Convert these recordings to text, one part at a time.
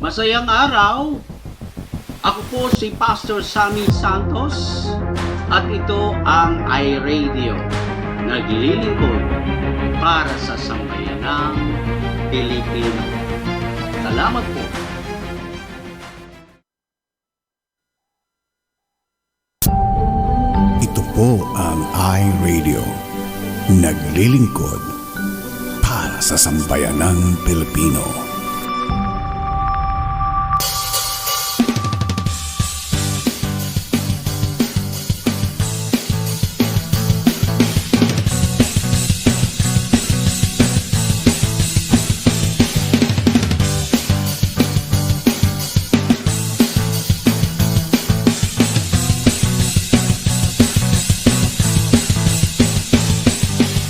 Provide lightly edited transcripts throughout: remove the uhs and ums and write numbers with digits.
Masayang araw! Ako po si Pastor Sammy Santos at ito ang iRadio, naglilingkod para sa sambayanang Pilipino. Salamat po! Ito po ang iRadio, naglilingkod para sa sambayanang Pilipino.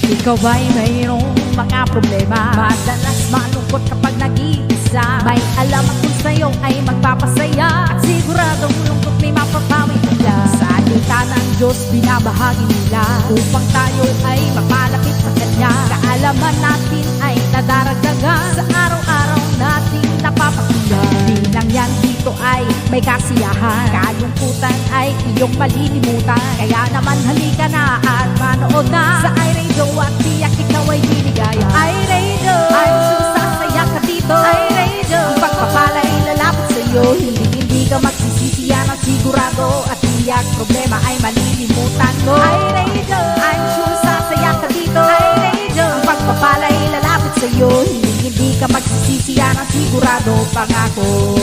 Ikaw ba'y mayroong mga problema? Madalas malungkot kapag nag-iisa. May alam ako sa'yo ay magpapasaya, at siguradong lungkot may mapapawi nila. Salita ng Diyos binabahagi nila, upang tayo ay mapalapit sa Kanya. Kaalaman natin ay nadaragdagan sa araw-araw nating napapakinggan. Di lang yan, dito ay may kasiyahan, kalungkutan ay iyong malilimutan. Kaya naman halika na at manood na sa iRadio at tiyak ikaw ay liligaya. iRadio, I'm sure sasaya ka dito. iRadio, ang pagpapala'y lalapit sa'yo. Hindi ka magsisisi, yan ang sigurado, at tiyak problema ay malilimutan mo. iRadio, I'm sure sasaya ka dito. iRadio, ang pagpapala'y lalapit sa'yo. Hindi ka magsisisi, yan ang sigurado, pangako.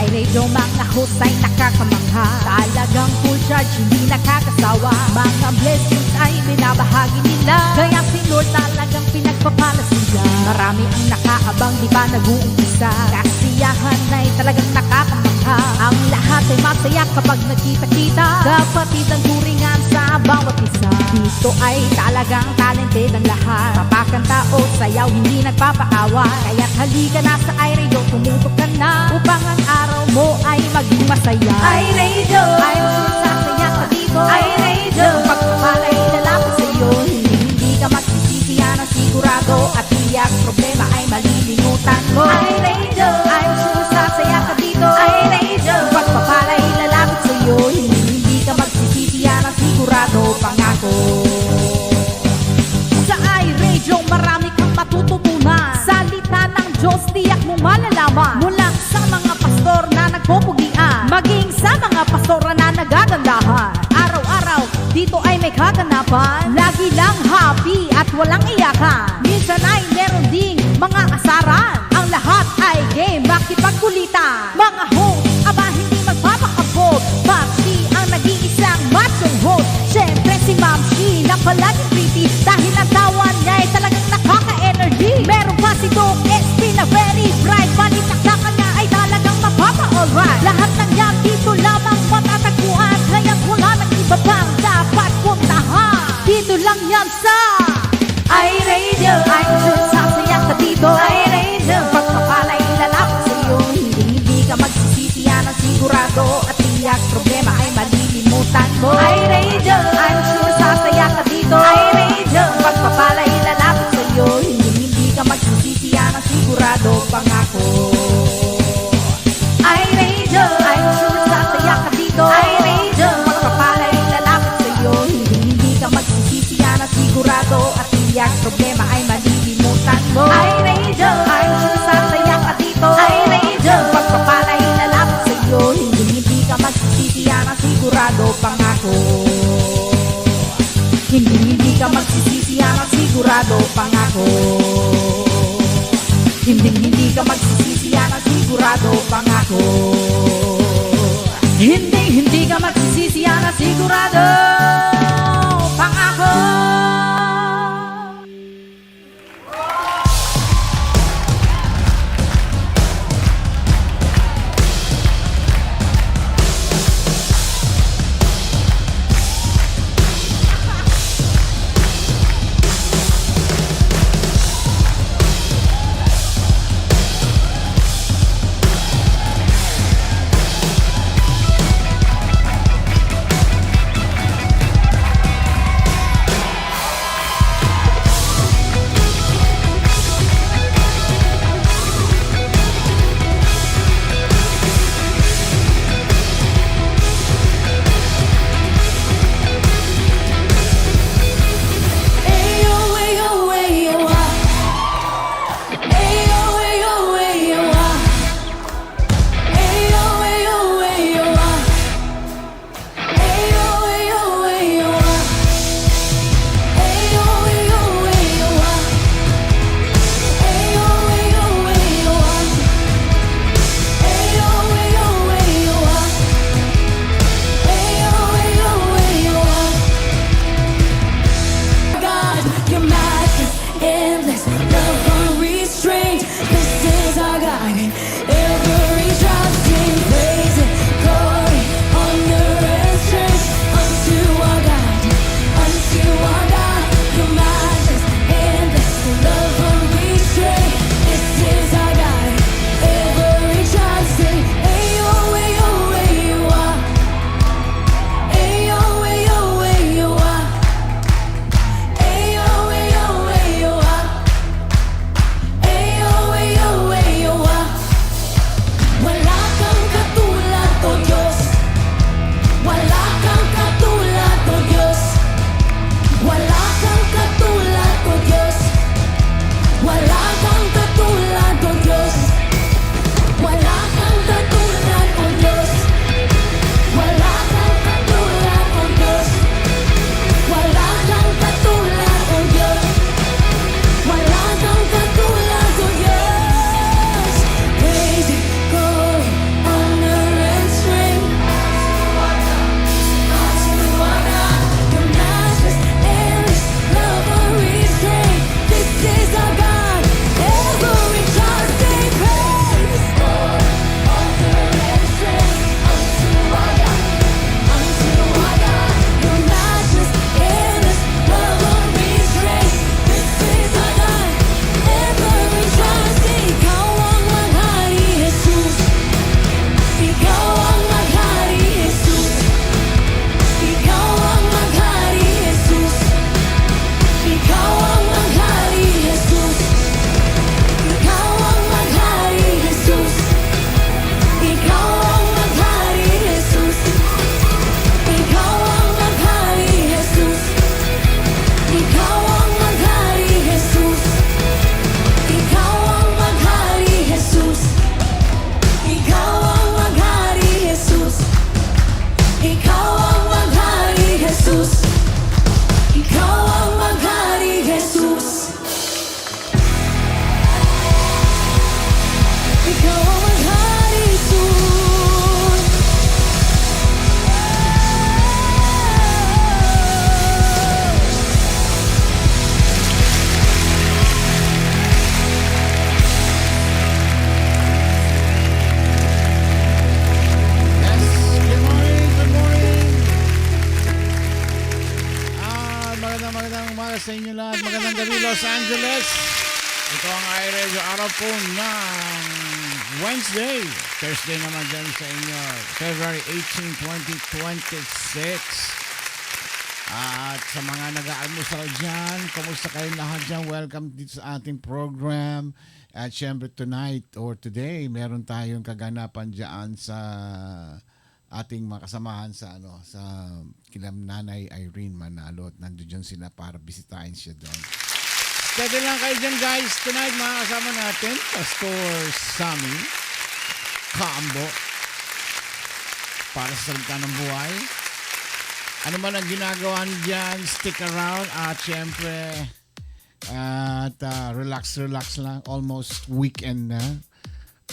iRadio, mga host ay nakakamangha, talagang full charge, hindi nakakasawa. Mga blessings ay binabahagi nila, kaya si Lord talagang pinagpapala sila. Marami ang nakaabang, di ba nag-uumpisa? Kasiyahan ay talagang nakakamangha. Ang lahat ay masaya kapag nagkita-kita, kapatid ang turingan sa bawat isa. Dito ay talagang talented ang lahat, papakanta o sayaw, hindi nagpapaawa. Kaya't halika na sa iRadio, tumutok ka na, upang ang araw mo ay maging masaya. iRadio, I'm sure sasaya ka dito. iRadio, pagpapala'y lalapit sa'yo. Hindi ka magsisisi, yan ang sigurado, at tiyak problema ay malilimutan mo. iRadio, I'm sure sasaya ka dito. iRadio, pagpapala'y lalapit sa'yo. Hindi ka magsisisi, yan ang sigurado, pangako. Sa iRadio, marami kang matututunan. Salita ng Diyos, tiyak mo malalaman. Mula sa mga pastor na nagpupugian, maging sa mga pastora na nagagandahan. Araw-araw, dito ay may kaganapan. Lagi lang happy at walang iyakan. Minsan ay meron ding mga asaran. Ang lahat ay game, makipagkulitan. Mga host, aba hindi magpapakabog, but she ang nag-iisang machong host. Siyempre si Ma'am She na palaging pretty, dahil ang tawan niya ay talagang nakaka-energy. Meron pa si Doc SP na very bright, balitaktakan niya ay talagang mapapa-alright. Lahat ng yan dito lamang matatagpuan, kaya't wala nang iba pang dapat puntahan. Dito lang yan sa iRadio, I'm sure sasaya ka dito. iRadio, pagpapala'y lalapit sa'yo. Hindi ka magsisisi, yan ang sigurado, at tiyak problema ay malilimutan mo. iRadio, I'm sure sasaya ka dito. iRadio, pagpapala'y lalapit sa'yo. Hindi ka magsisisi, yan ang sigurado, pangako. iRadio, I'm sure sasaya ka dito. iRadio, pagpapala'y lalapit sa'yo. Hindi ka magsisisi, yan ang sigurado, at tiyak problema ay malilimutan mo. iRadio, I'm sure sasaya ka dito. iRadio, pagpapala'y lalapit sa'yo. Hindi ka magsisisi, yan ang sigurado, pangako. Hindi ka magsisisi, yan ang sigurado, pangako. Hindi ka magsisisi, yan ang sigurado, pangako. Hindi ka magsisisi, yan ang sigurado, pangako. Ikaw ang maghari, Jesus. Ikaw ang maghari, Jesus. Yes, good morning, good morning. Magandang umaga sa inyo lahat. Magandang gabi, Los Angeles. Ito ang iRadio, araw po ng Wednesday. Thursday naman dyan sa inyo. February 18, 2026. At sa mga nag-aalmusal dyan, kamusta kayo lahat dyan? Welcome dito sa ating program. At syempre tonight or today, meron tayong kaganapan dyan sa ating mga kasamahan sa kilam Nanay Irene Manalo at nandiyan sila para bisitahin siya doon. Steady lang kayo dyan guys. Tonight makakasama natin Pastor Sammy Cambo para sa salita ng buhay. Ano man ang ginagawa niyo dyan, stick around at syempre relax lang. Almost weekend na.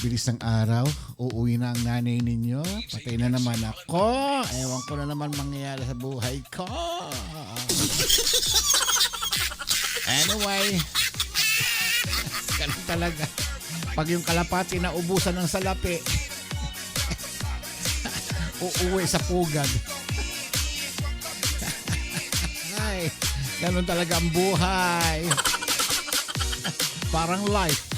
Bilis ng araw. Uuwi na ang nanay ninyo. Patay na naman ako. Ewan ko na naman mangyayari sa buhay ko. Anyway. Ganun talaga. Pag yung kalapati na ubusan ng salapi, uuwi sa pugad. Ay, ganun talaga ang buhay. Parang life.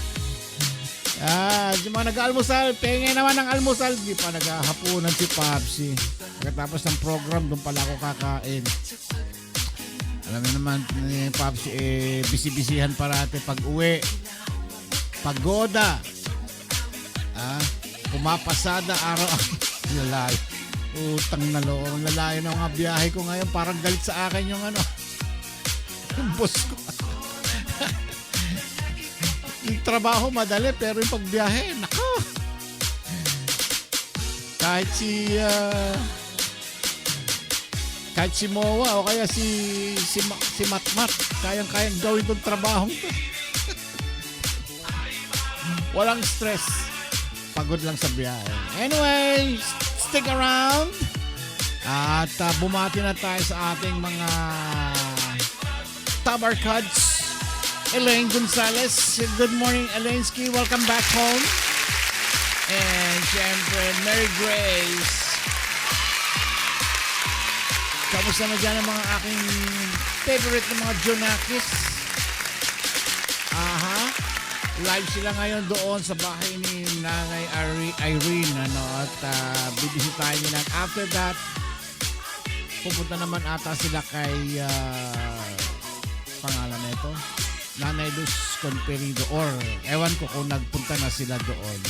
Yung mga nag-almusal, pengen naman ng almusal. Di pa naghahapunan si Papsi. Pagkatapos ng program, doon pala ako kakain. Alam niyo naman, Papsi, bisi-bisihan parati pag uwi. Pagoda. Pumapasada araw. Lalayo. Utang na loob. Lalayo ng mga biyahe ko ngayon. Parang galit sa akin yung yung boss ko. Yung trabaho madali pero yung pagbiyahe, nako. Kahit si Moa o kaya si Matmat, kayang gawin tong trabaho to. Walang stress. Pagod lang sa biyahe. Anyway, stick around. At bumati na tayo sa ating mga tabarkads. Elaine Gonzalez. Good morning, Elaineski. Welcome back home. And syempre, Mary Grace. Kamusta na dyan ang mga aking favorite na mga Jonakis? Live sila ngayon doon sa bahay ni Nanay Irene. At bibisitahin nila. After that, pupunta naman ata sila kay pangalan nito. Nanay Luz Conperido or ewan ko kung nagpunta na sila doon.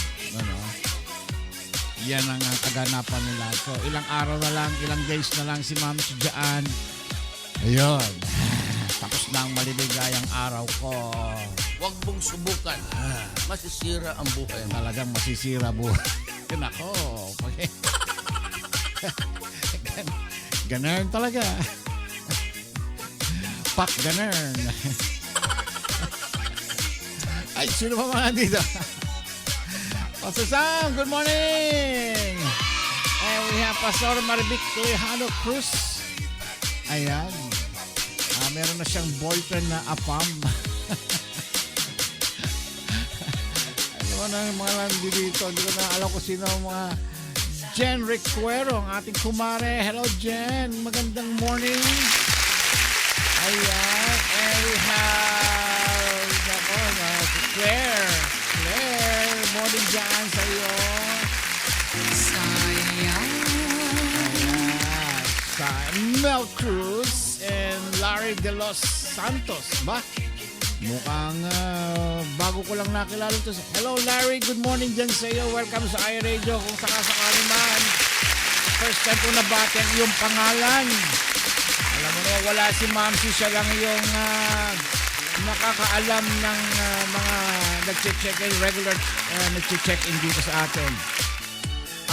Yan ang kaganapan nila. So ilang araw na lang, ilang days na lang si Ma'am si Jaan. Ayun. Tapos na ang maliligayang araw ko. Huwag mong subukan. Masisira ang buhay mo. Talagang masisira buhay. Nako. Ganun talaga. Pak ganun. Ay, sino pa mga dito? Pastor Sam, good morning! And we have Pastor Marivic Lejano Cruz. Ayan. Meron na siyang boyfriend na apam. Ano ba na yung mga landi dito? Hindi ko na alam kung sino ang mga Jen Recuero, ang ating kumare. Hello, Jen. Magandang morning. Ayan. And we have Claire, morning dyan sa iyo. Mel Cruz and Larry De Los Santos. Ba? Mukhang bago ko lang nakilala ito. Hello Larry, good morning dyan sa iyo. Welcome sa iRadio. Kung sakasakali man, first time ko nabati ang iyong pangalan. Alam mo na, wala si Mamsi, siya lang yung nakakaalam ng mga nag-check-in, regular nag-check-in dito sa atin.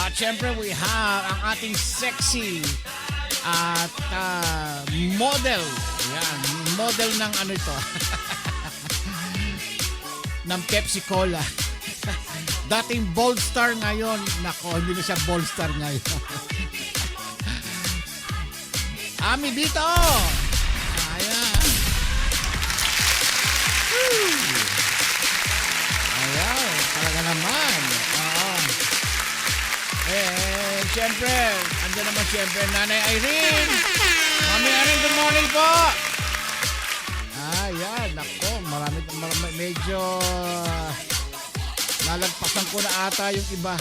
At syempre, we have ang ating sexy at model Ayan, model ng ano ito. ng Pepsi Cola. Dating Bold Star ngayon. Nako, hindi na siya Bold Star ngayon. Ami dito! Ayan. Woo! Ayan, talaga naman. Oo. Siyempre, andyan naman siyempre, Nanay Irene. Mami Irene, good morning po. Ayan, nako, marami, medyo nalagpasan ko na ata yung iba.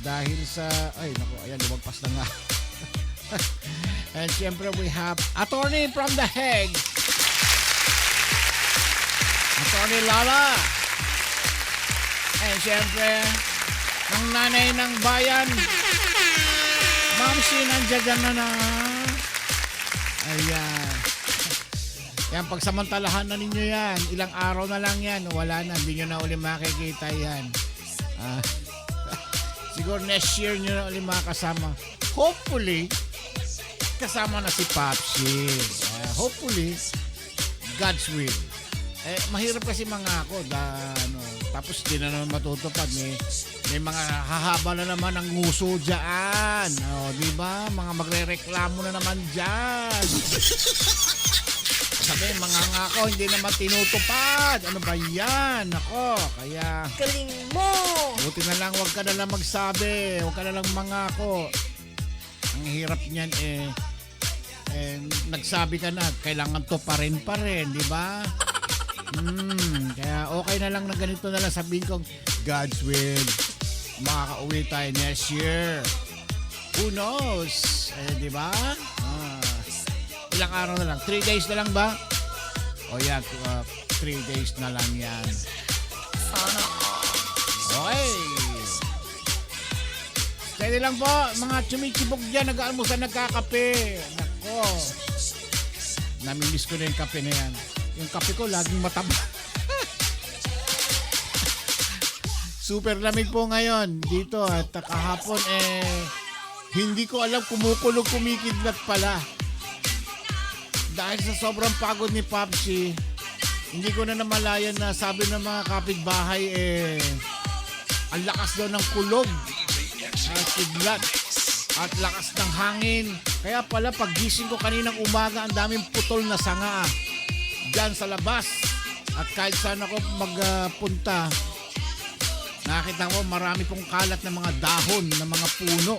Dahil sa, ay nako, ayan, lumagpas na nga. And siyempre, we have Attorney from The Hague. Attorney Lala. And siyempre, ng nanay ng bayan, Ma'am Si, nandiyan na. Ayan. Yan, pagsamantalahan na ninyo yan. Ilang araw na lang yan. Wala na, hindi nyo na uli makikita yan. Siguro next year nyo na uli makasama. Hopefully, kasama na si Papsi. Hopefully, God's will. Mahirap kasi mga ako. Tapos di na naman matutupad. May mga hahaba na naman ang nguso dyan. Diba? Mga magre-reklamo na naman dyan. Sabi, mga ngako, hindi naman tinutupad. Ano ba yan? Ako, kaya... Galing mo! Buti na lang, huwag ka na lang magsabi. Huwag ka na lang mangako. Ang hirap niyan nagsabi ka na, kailangan to pa rin, di ba? Kaya okay na lang na ganito na lang. Sabihin kong, God's will. Makaka-uwi tayo next year. Who knows? Di ba? Ilang araw na lang? 3 days na lang ba? O yan, 3 days na lang yan. Sana. Okay. Steady lang po, mga chumichibog dyan, nag-aalmusan, nagkakape. Nako. Namimiss ko na yung kape na yan. Yung kape ko, laging mataba. Super lamig po ngayon dito at kahapon hindi ko alam kumukulog, kumikidlat pala. Dahil sa sobrang pagod ni Papsi, hindi ko na namalayan na sabi ng mga kapitbahay ang lakas daw ng kulog at kidlat at lakas ng hangin. Kaya pala paggising ko kaninang umaga, ang daming putol na sanga dyan sa labas. At kahit saan ako magpunta, nakita ko marami pong kalat ng mga dahon ng mga puno.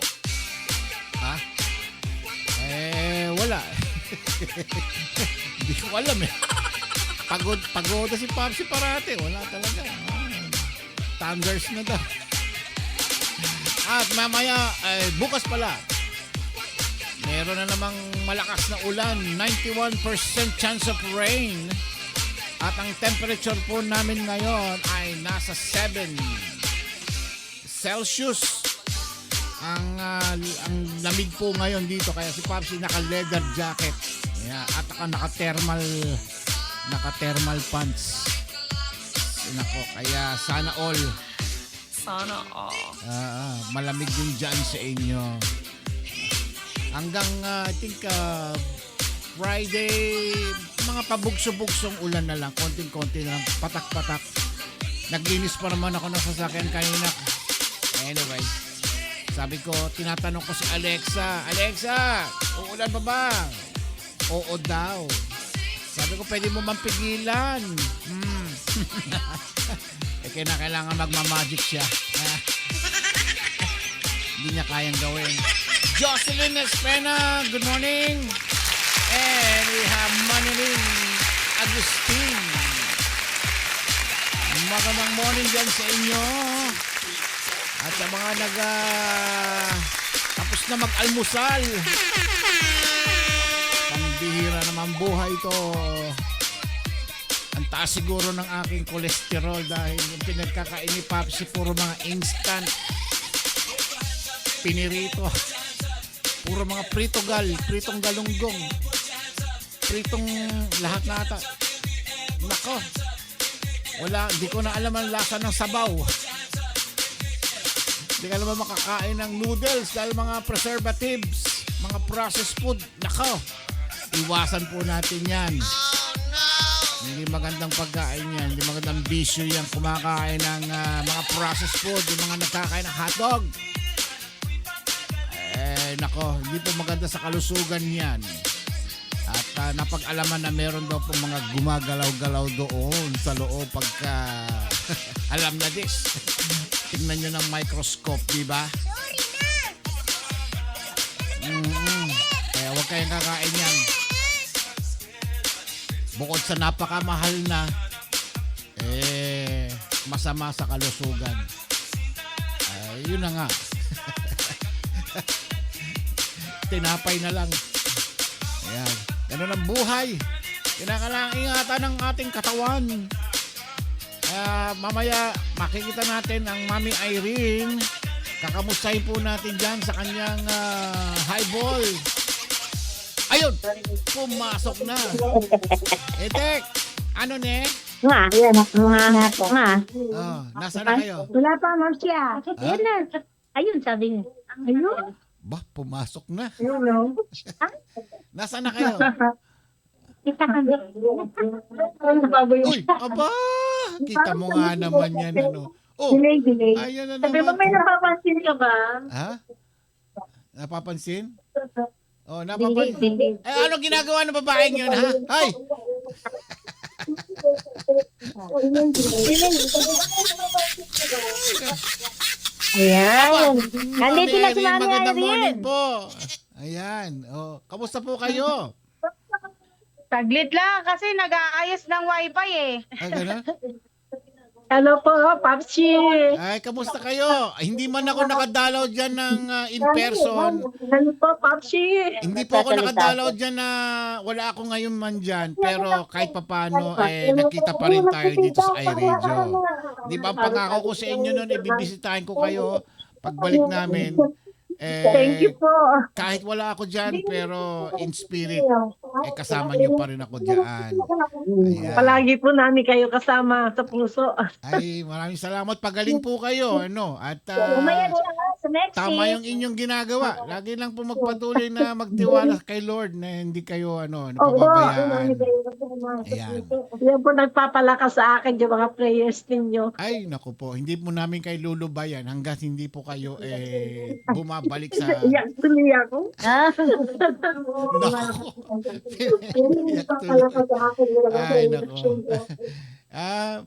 Wala. Hindi ko alam Pagod na si Papsi parate. Wala talaga. Thunders na daw. At mamaya, bukas pala, meron na namang malakas na ulan. 91% chance of rain. At ang temperature po namin ngayon ay nasa 7 Celsius. Ang lamig po ngayon dito, kaya si Papsi naka-leather jacket. Yeah, at naka-thermal pants. Nako, kaya sana all. Sana all. Malamig din dyan sa inyo. Hanggang I think Friday, mga pabugso-bugsong ulan na lang, konting-konti na lang, patak-patak. Naglinis pa naman ako ng sasakyan kanina. Anyway, sabi ko, tinatanong ko si Alexa, uulan pa ba? Oo daw. Sabi ko, pwede mo mampigilan. Kailangan magmamagic siya. Hindi niya kayang gawin. Jocelyn Espena, good morning. And we have Manilyn Agustin. Magandang morning dyan sa inyo. At sa mga tapos na mag-almusal. Pambihira naman buhay ito. Ang taas siguro ng aking kolesterol dahil yung pinagkakain ni Papsi puro mga instant. Pinirito. Puro mga pritong galunggong. Pritong lahat na ata. Nako. Hindi ko na alam ang lasa ng sabaw. Hindi ka naman makakain ng noodles dahil mga preservatives, mga processed food. Nako. Iwasan po natin yan. Hindi magandang pagkain yan. Hindi magandang bisyo yan. Kumakain ng mga processed food. Yung mga nagkakain ng hotdog. Nako, hindi po maganda sa kalusugan yan. At napag-alaman na meron daw pong mga gumagalaw-galaw doon sa loob pagka alam na this. Tingnan nyo ng microscope, di ba? Kaya huwag kayong kakain yan. Bukod sa napakamahal na, masama sa kalusugan. Yun na nga. Tinapay na lang. Ayan. Ganun ang buhay. Kinakailangan ingatan ng ating katawan. Mamaya makikita natin ang Mami Irene. Kakamustahin po natin dyan sa kanyang highball. Ayun! Pumasok na. Tek! Ano ne? Nga, yan. Nga po nga. Nasaan na kayo? Wala pa, ma'am siya. Yan na. Ayun, sabi niya. Ayun. Bah, pumasok na. Ayun. Nasaan na kayo? Kita ka. Uy, aba! Kita mo nga naman yan, ano. Oh, Delay. ayan na Sabi mo, naman. may napapansin ka ba? Ha? Napapansin? Oh, Delay. napapansin. Ano ginagawa ng babaeng yun, ha? Ay! Ayan. Nandito na si Mami Magandang morning Irene. po. Ayan. Oh, kamusta po kayo? Saglit lang kasi nag-aayos ng wifi eh. Gano'n? Hello po, Papsi. Ay, kamusta kayo? Ay, hindi man ako nakadalaw dyan ng in person. Hello po, Papsi. Hindi po ako nakadalaw dyan na wala ako ngayon man dyan. Pero kahit papano, nakita pa rin tayo dito sa iRadio. Di ba ang pangako ko sa inyo nun, ibibisitahin ko kayo pagbalik namin. Thank you po. Kahit wala ako dyan, pero in spirit, kasama niyo pa rin ako dyan. Ayan. Palagi po namin kayo kasama sa puso. Ay, maraming salamat. Pagaling po kayo, ano? At Umayan siya sa Mexico. tama yung inyong ginagawa. Lagi lang po magpatuloy na magtiwala kay Lord na hindi kayo, napababayaan. Ayan. Yan po nagpapalakas sa akin yung mga prayers ninyo. Ay, naku po. Hindi po namin kayo lulubayan hanggat hindi po kayo bumabalik sa... Iyak tuloy ako. Naku. Iyak tuloy. Ay, naku.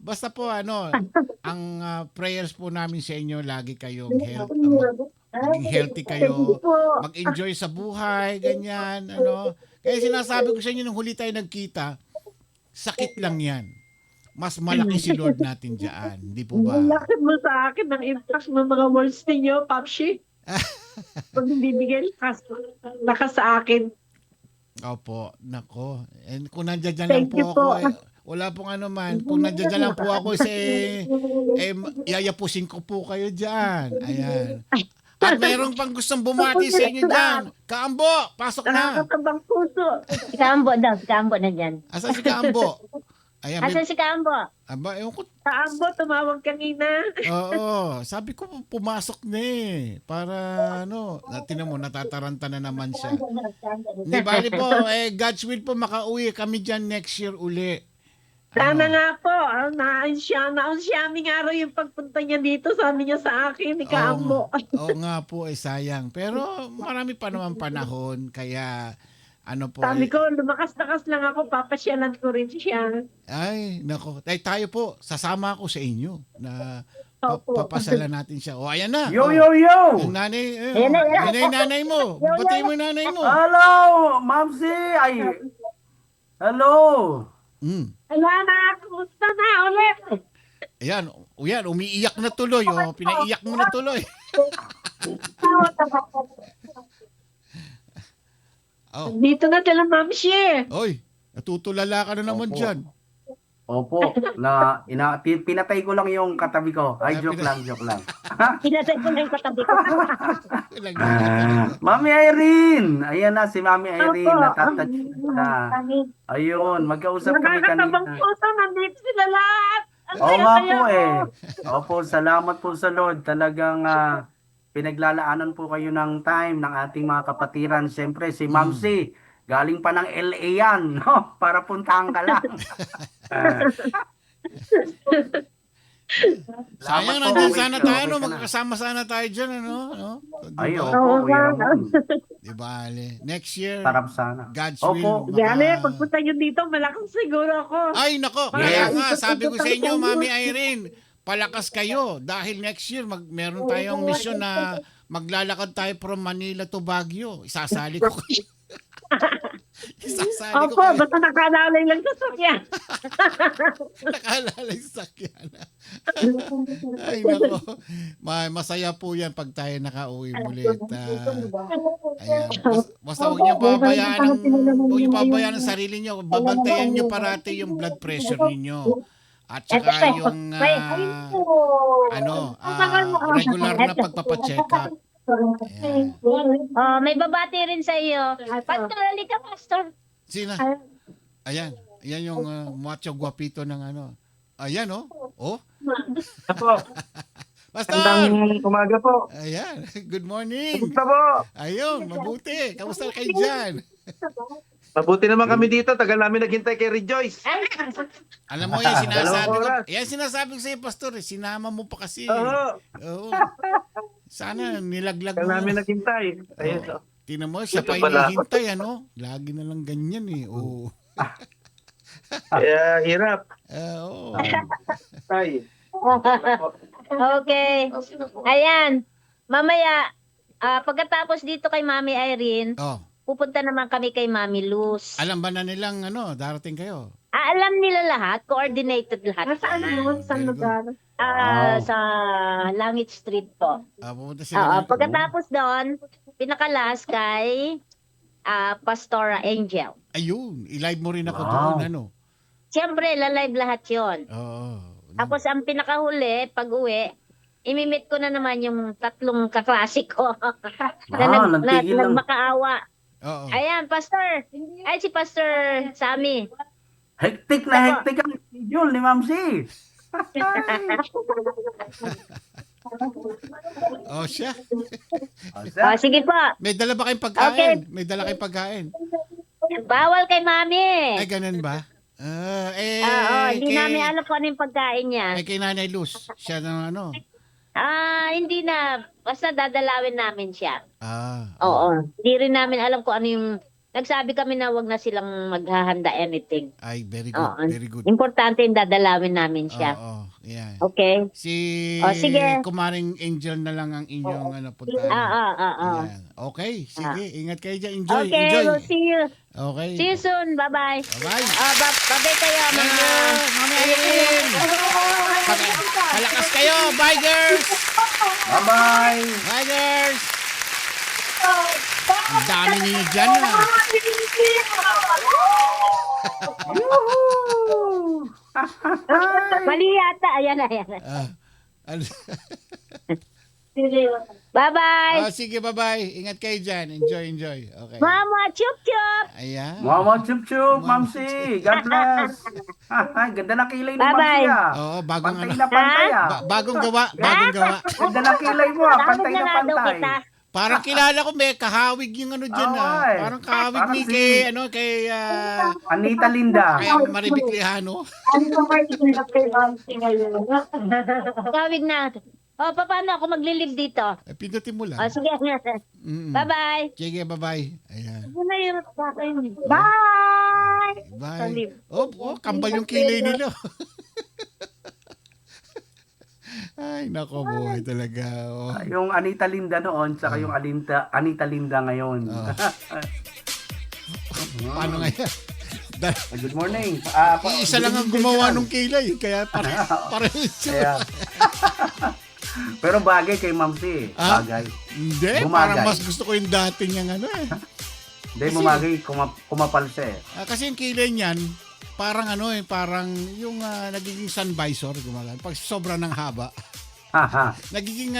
Basta po, ang prayers po namin sa inyo, lagi kayong maging healthy kayo, mag-enjoy sa buhay, ganyan, Kaya sinasabi ko sa inyo, nung huli tayo nagkita, sakit lang yan. Mas malaki si Lord natin dyan. Hindi po ba? Lakad mo sa akin ang impact ng mga words ninyo, Papsi. Pag bibigyan lakas sa akin. Opo, nako. And kung nandiyan lang Thank po you ako, po. wala pong ano man. Kung nandiyan lang po ako, yayapusin ko po kayo dyan. Ayan. At mayroong pang gustong bumati sa inyo dyan. Kaambo, pasok na. Nakakatabang puso. Si Kambo daw, si Kambo na dyan. Asan si Kaambo? Ayan, Asan si Kambo? aba, ewan ko. Kaambo, tumawag kanina. Oo, sabi ko pumasok na para tinan mo, natataranta na naman siya. Hindi, bali po, God's will po, makauwi kami dyan next year uli. Sana nga po, naunsyaming araw yung pagpunta niya dito, sabi niya sa akin, ni Kaambo. Oo nga po, sayang. Pero marami pa naman panahon, kaya Sabi ko, lumakas-lakas lang ako, papasyalan ko rin siya. Ay, nako. Tayo po, sasama ako sa inyo na Opo. papasalan natin siya. O, ayan na. Yo, O, yo, yo! Yung nanay, Ayan na, yan na yung nanay mo. Batiin mo yung nanay mo. Hello, Mamsi! Ay, hello! Wala na, kumusta na ulit? Ayan, umiiyak na tuloy. O, pinaiyak mo na tuloy. Oh. Dito na sila, Mamsi. Oy, natutulala ka na naman Opo. dyan. Opo, pinatay ko lang yung katabi ko. Ay, joke lang. Pinatay ko na yung katabi ko. Mami Irene! Ayan na, si Mami Irene. Opo. Natatouch na. Ayun, magkausap kami Nakakatabang kanina. puso, nandito sila lahat. Ang Oo nga saya-saya po ko. Opo, salamat po sa Lord. Talagang pinaglalaanan po kayo ng time ng ating mga kapatiran. Siyempre, si Mamsi, Galing pa ng LA yan, no? Para puntahan ka lang. Sayang, Salamat po, nandyan okay, sana okay tayo, no? ka na. Magkakasama sana tayo dyan, ano? No? Ay, Diba? opo, Oo Kuya nga. Ramon. Di bale. Next year, Sarap sana. God's Opo. will. Gane, pagpunta nyo dito, malakas siguro ako. Ay, nako. Yes. Kaya nga, sabi ko sa inyo, Mami Irene, palakas kayo. Dahil next year, meron tayong mission na maglalakad tayo from Manila to Baguio. Isasali ko kayo. Isasali ko Opo, kayo. basta nakalalay lang sa sakyan. Nakaalala yung sakyan. Ay, nako. Masaya po yan pag tayo nakauwi muli. At, ayan. Basta huwag niyo pabayaan ang sarili niyo. Babantayan niyo parati yung blood pressure ninyo. At saka yung regular na pagpapacheck up. Ayan. May babati rin sa iyo. Pastor, halika, Pastor. Sina? Ayan. Ayan yung macho guapito ng ano. Ayan, oh. Oh. Apo, Pastor! magandang umaga po. Ayan. Good morning. Kumusta po? Ayun, mabuti. Kamusta kayo dyan? Mabuti naman kami dito. Tagal namin naghintay kay Rejoice. Alam mo, yan sinasabi Dalawang ko. oras. Yan sinasabi ko sa'yo, Pastor. Sinama mo pa kasi. Oo, Oo. Sana nilaglag tagal mo. namin naghintay. Ayun. Oo. Tingnan mo, siya Ito pa pala. hinihintay, ano? Lagi na lang ganyan eh. Oo. Kaya hirap. Oo. Tay. Okay. Ayan. Mamaya, pagkatapos dito kay Mami Irene, Oh, pupunta naman kami kay Mami Luz. alam ba na nilang ano, darating kayo? Alam nila lahat, coordinated lahat. Nasaan yun? Saan Very good. lugar? Sa Langit Street po. Pupunta Oo, sila. pagkatapos doon, pinakalas kay Pastora Angel. Ayun, i-live mo rin ako Wow. doon, ano? Siyempre, lalive lahat yon. Oo. Tapos ang pinakahuli, pag uwi, imimit ko na naman yung tatlong kaklase ko na nagtigil lang. nagmakaawa. Oo. Ayan, Pastor. Ay, si Pastor Sammy. Hektik na hektik ang schedule ni Ma'am C. Oh, siya. Sige po. May dala ba kayong pagkain? May dala kayong pagkain? Bawal kay Mami. Ay, ganun ba? Hindi namin alam kung ano yung pagkain niya. Kay Nanay Luz. Siya na ano. Hindi na. Basta dadalawin namin siya. Oo. Hindi rin namin alam kung ano yung... Nagsabi kami na wag na silang maghahanda anything. Ay, very good. Oo. Very good. Importante yung dadalawin namin siya. Oo. Yan. Okay? Si sige. Kumaring Angel na lang ang inyong puntahan. Yan. Okay, sige. Ingat kayo dyan. Enjoy. Okay, Enjoy. we'll see you. Okay. See you soon. Bye-bye. Bye-bye. Bye-bye kayo. Thank you, Mami Irene. Palakas kayo. Bye, girls. Bye-bye. Bye, girls. Ang dami ninyo dyan. Mali yata. Ayan. Bye-bye. Sige, bye-bye. Ingat kayo dyan. Enjoy. Okay. Mama, chup-chup. Ayan. Mama chup-chup, Ma'am C. God bless. Ay, ganda na kilay ni Ma'am C. Bye-bye. Oo, bagong Pantay ano. na pantay Bagong gawa. Bagong gawa. Ganda na kilay mo pantay na Nakapag pantay. kita. Parang kilala ko, may kahawig yung ano dyan. Ay. Parang kahawig Parang ni si- kay Anita Linda. Maribik Lihano. Tawig na. Paano ako maglilive dito? Pindutin mo lang. Sige. Mm-mm. Bye-bye. Sige, bye-bye. Ayan. Bye! Bye. Kambal yung kilay nila. Ay, nako, buhay talaga. Oh. Yung Anita Linda noon, saka yung Anita Linda ngayon. Paano nga yan? Good morning. Isa lang ang gumawa ng kilay. Kaya parang Kaya, pero bagay kay Ma'am C. Bagay. Hindi, Bumagay. parang mas gusto ko yung dati niyang ano eh. Hindi, bumagay. Kumapal siya eh. Kasi yung kilay niyan, parang parang yung nagiging sun visor, gumagana. Pag sobra ng haba, nagiging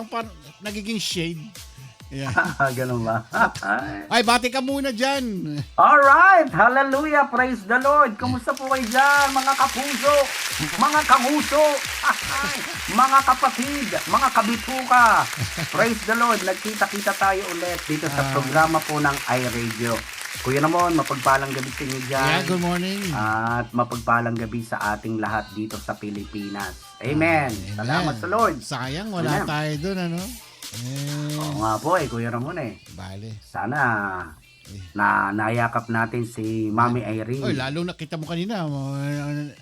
parang nagiging shade. Yeah. Ganun ba? Ay, bati ka muna dyan. Alright! Hallelujah! Praise the Lord! Kumusta po kayo dyan, mga kapuso, mga kamuso, mga kapatid, mga kabituka? Praise the Lord! Nagkita-kita tayo ulit dito sa programa po ng iRadio. Kuya Ramon, mapagpalang gabi sa inyo dyan. Yeah, good morning. At mapagpalang gabi sa ating lahat dito sa Pilipinas. Amen. Salamat sa Lord. Sayang, wala Amen. tayo dun, ano? Oo nga po Kuya Ramon Bale. Sana na nayakap natin si Mami Irene. Oy, lalo nakita mo kanina,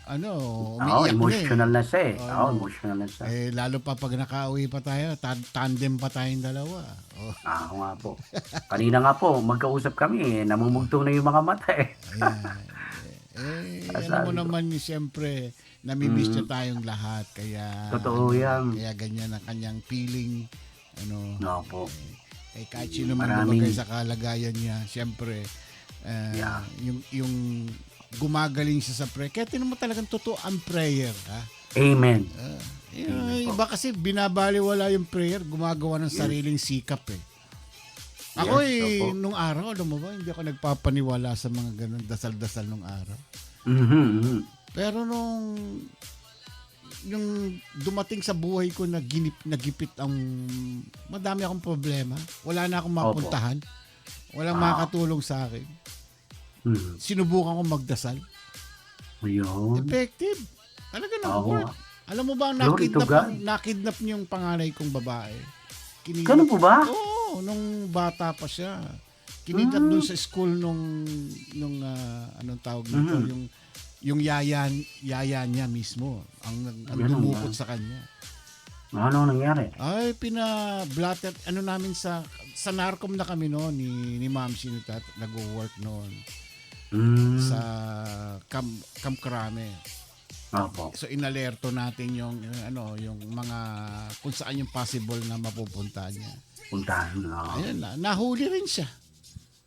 ano, Oo, umiiyak emotional na na siya Oo. emotional na siya. lalo pa pag nakauwi pa tayo, tandem pa tayong dalawa. Oh, Ako nga po. Kanina nga po, magkausap kami. Namumugtong na yung mga mata ayan. Sabi Alam mo ko. naman, siyempre, namimiss niya tayong lahat. Kaya, Totoo yan. Kaya ganyan ang kanyang feeling. Ano, No po. kahit sino man Maraming- lumagay sa kalagayan niya, siyempre, yung gumagaling siya sa prayer. Kaya tinan mo talagang totoo ang prayer. Ha? Amen. Yung iba kasi binabaliwala yung prayer, gumagawa ng sariling sikap eh. Ako Yes, opo. nung araw, alam mo ba, hindi ako nagpapaniwala sa mga ganun dasal-dasal nung araw. Mhm. Pero yung dumating sa buhay ko na nagipit ang madami akong problema, wala na akong mapuntahan, walang makakatulong sa akin. Mhm. Sinubukan ko magdasal. Ayun. Effective. Talaga Oo. nag-work. Alam mo ba, Glory to God. nakidnap niyo yung panganay kong babae. Ganun po ba? Oo, nung bata pa siya. Kinidnap doon sa school nung anong tawag nito, yung yaya niya mismo ang Ganun dumukot ba? sa kanya. Ano nangyari? Ay, pina-blatter, namin sa Narcom na kami noon ni Ma'am Sinitat, nag-work noon sa Camp Crame. Opo. So inalerto natin yung mga kung saan yung possible na mapupunta niya. Puntahan na. Ayun nahuli rin siya.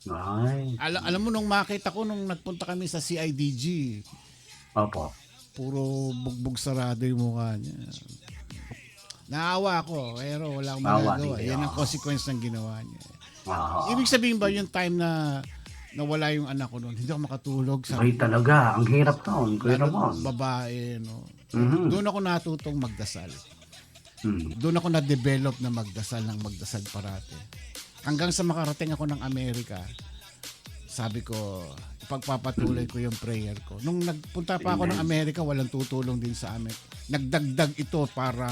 Ay. Alam mo nung makita ko nung nagpunta kami sa CIDG, Opo. puro bugbog sarado yung mukha niya. Naawa ako, pero wala akong Naawa magagawa. din kayo. Yan ang consequence ng ginawa niya. Wow. Ibig sabihin ba yung time na nawala yung anak ko noon, hindi ako makatulog. Ay talaga, ang hirap noon. Kuya Lalo Ramon. babae, no? Mhm. Doon ako natutong magdasal. Mhm. Doon ako na-develop na magdasal parate. Hanggang sa makarating ako ng Amerika, sabi ko, ipagpapatuloy ko yung prayer ko. Nung nagpunta pa ako ng Amerika, walang tutulong din sa amin. Nagdagdag ito para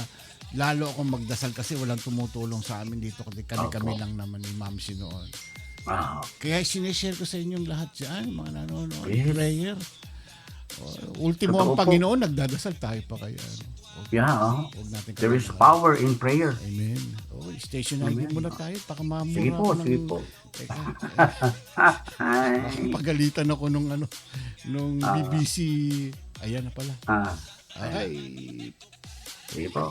lalo akong magdasal kasi walang tumutulong sa amin dito. Kami lang naman ni Ma'am Si noon. Wow. Kaya sinishare ko sa inyong lahat dyan, mga nanonood, Yes. prayer. Ultimo ang Totoo po. Panginoon, nagdadasal tayo pa kaya. Yeah. Huwag natin There is kalimutan. power in prayer. Amen. Stationary Amen. muna tayo. Baka mamura Sige po, ako ng... sige po. Teka, Ay. pagalitan ako nung BBC. Ayan na pala. Ay. Sige po.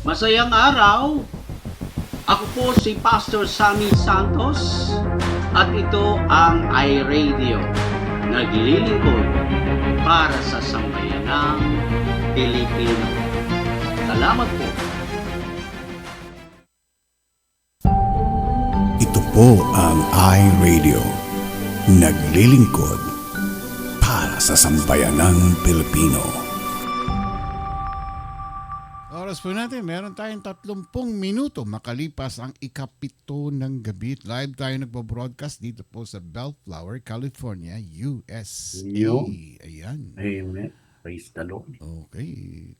Masayang araw. Ako po si Pastor Sammy Santos at ito ang iRadio. Naglilingkod para sa sambayanang Pilipino. Salamat po. Ito po ang iRadio. Naglilingkod para sa sambayanang Pilipino. Oras po natin, meron tayong 30 minuto makalipas ang ikapito ng gabi. Live tayo nagpo-broadcast dito po sa Bellflower, California, USA. Yo. Ayan. Amen. Praise the Lord. Okay.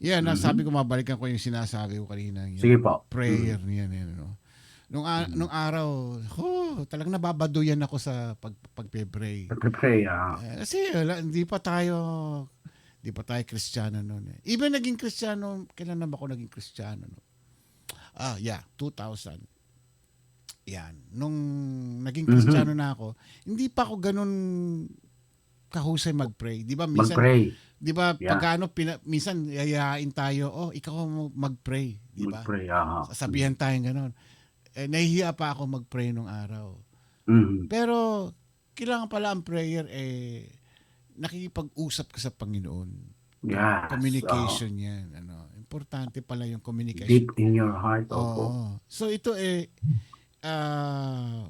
Yan, sabi ko, mabalikan ko yung sinasabi ko kanina. Yung Sige po. prayer niyan. Ano. Nung araw, talagang nababaduyan ako sa pagpe-pray. Pray. Kasi hindi pa tayo Kristiyano noon. Even naging Kristiyano, kailan na ba ako naging Kristiyano? No? 2000. Yan. Nung naging Kristiyano na ako, hindi pa ako ganun kahusay mag-pray. Di ba minsan, Mag-pray. di ba Yeah. pagkano, minsan yayain tayo, ikaw mag-pray. Di ba? Mag-pray. Sasabihan tayong ganun. Nahihiya pa ako mag-pray nung araw. Mhm. Pero, kailangan pala ang prayer, nakikipag-usap ka sa Panginoon. Yes. Communication yan. Importante pala yung communication. Deep in your heart. Opo. Oo. So ito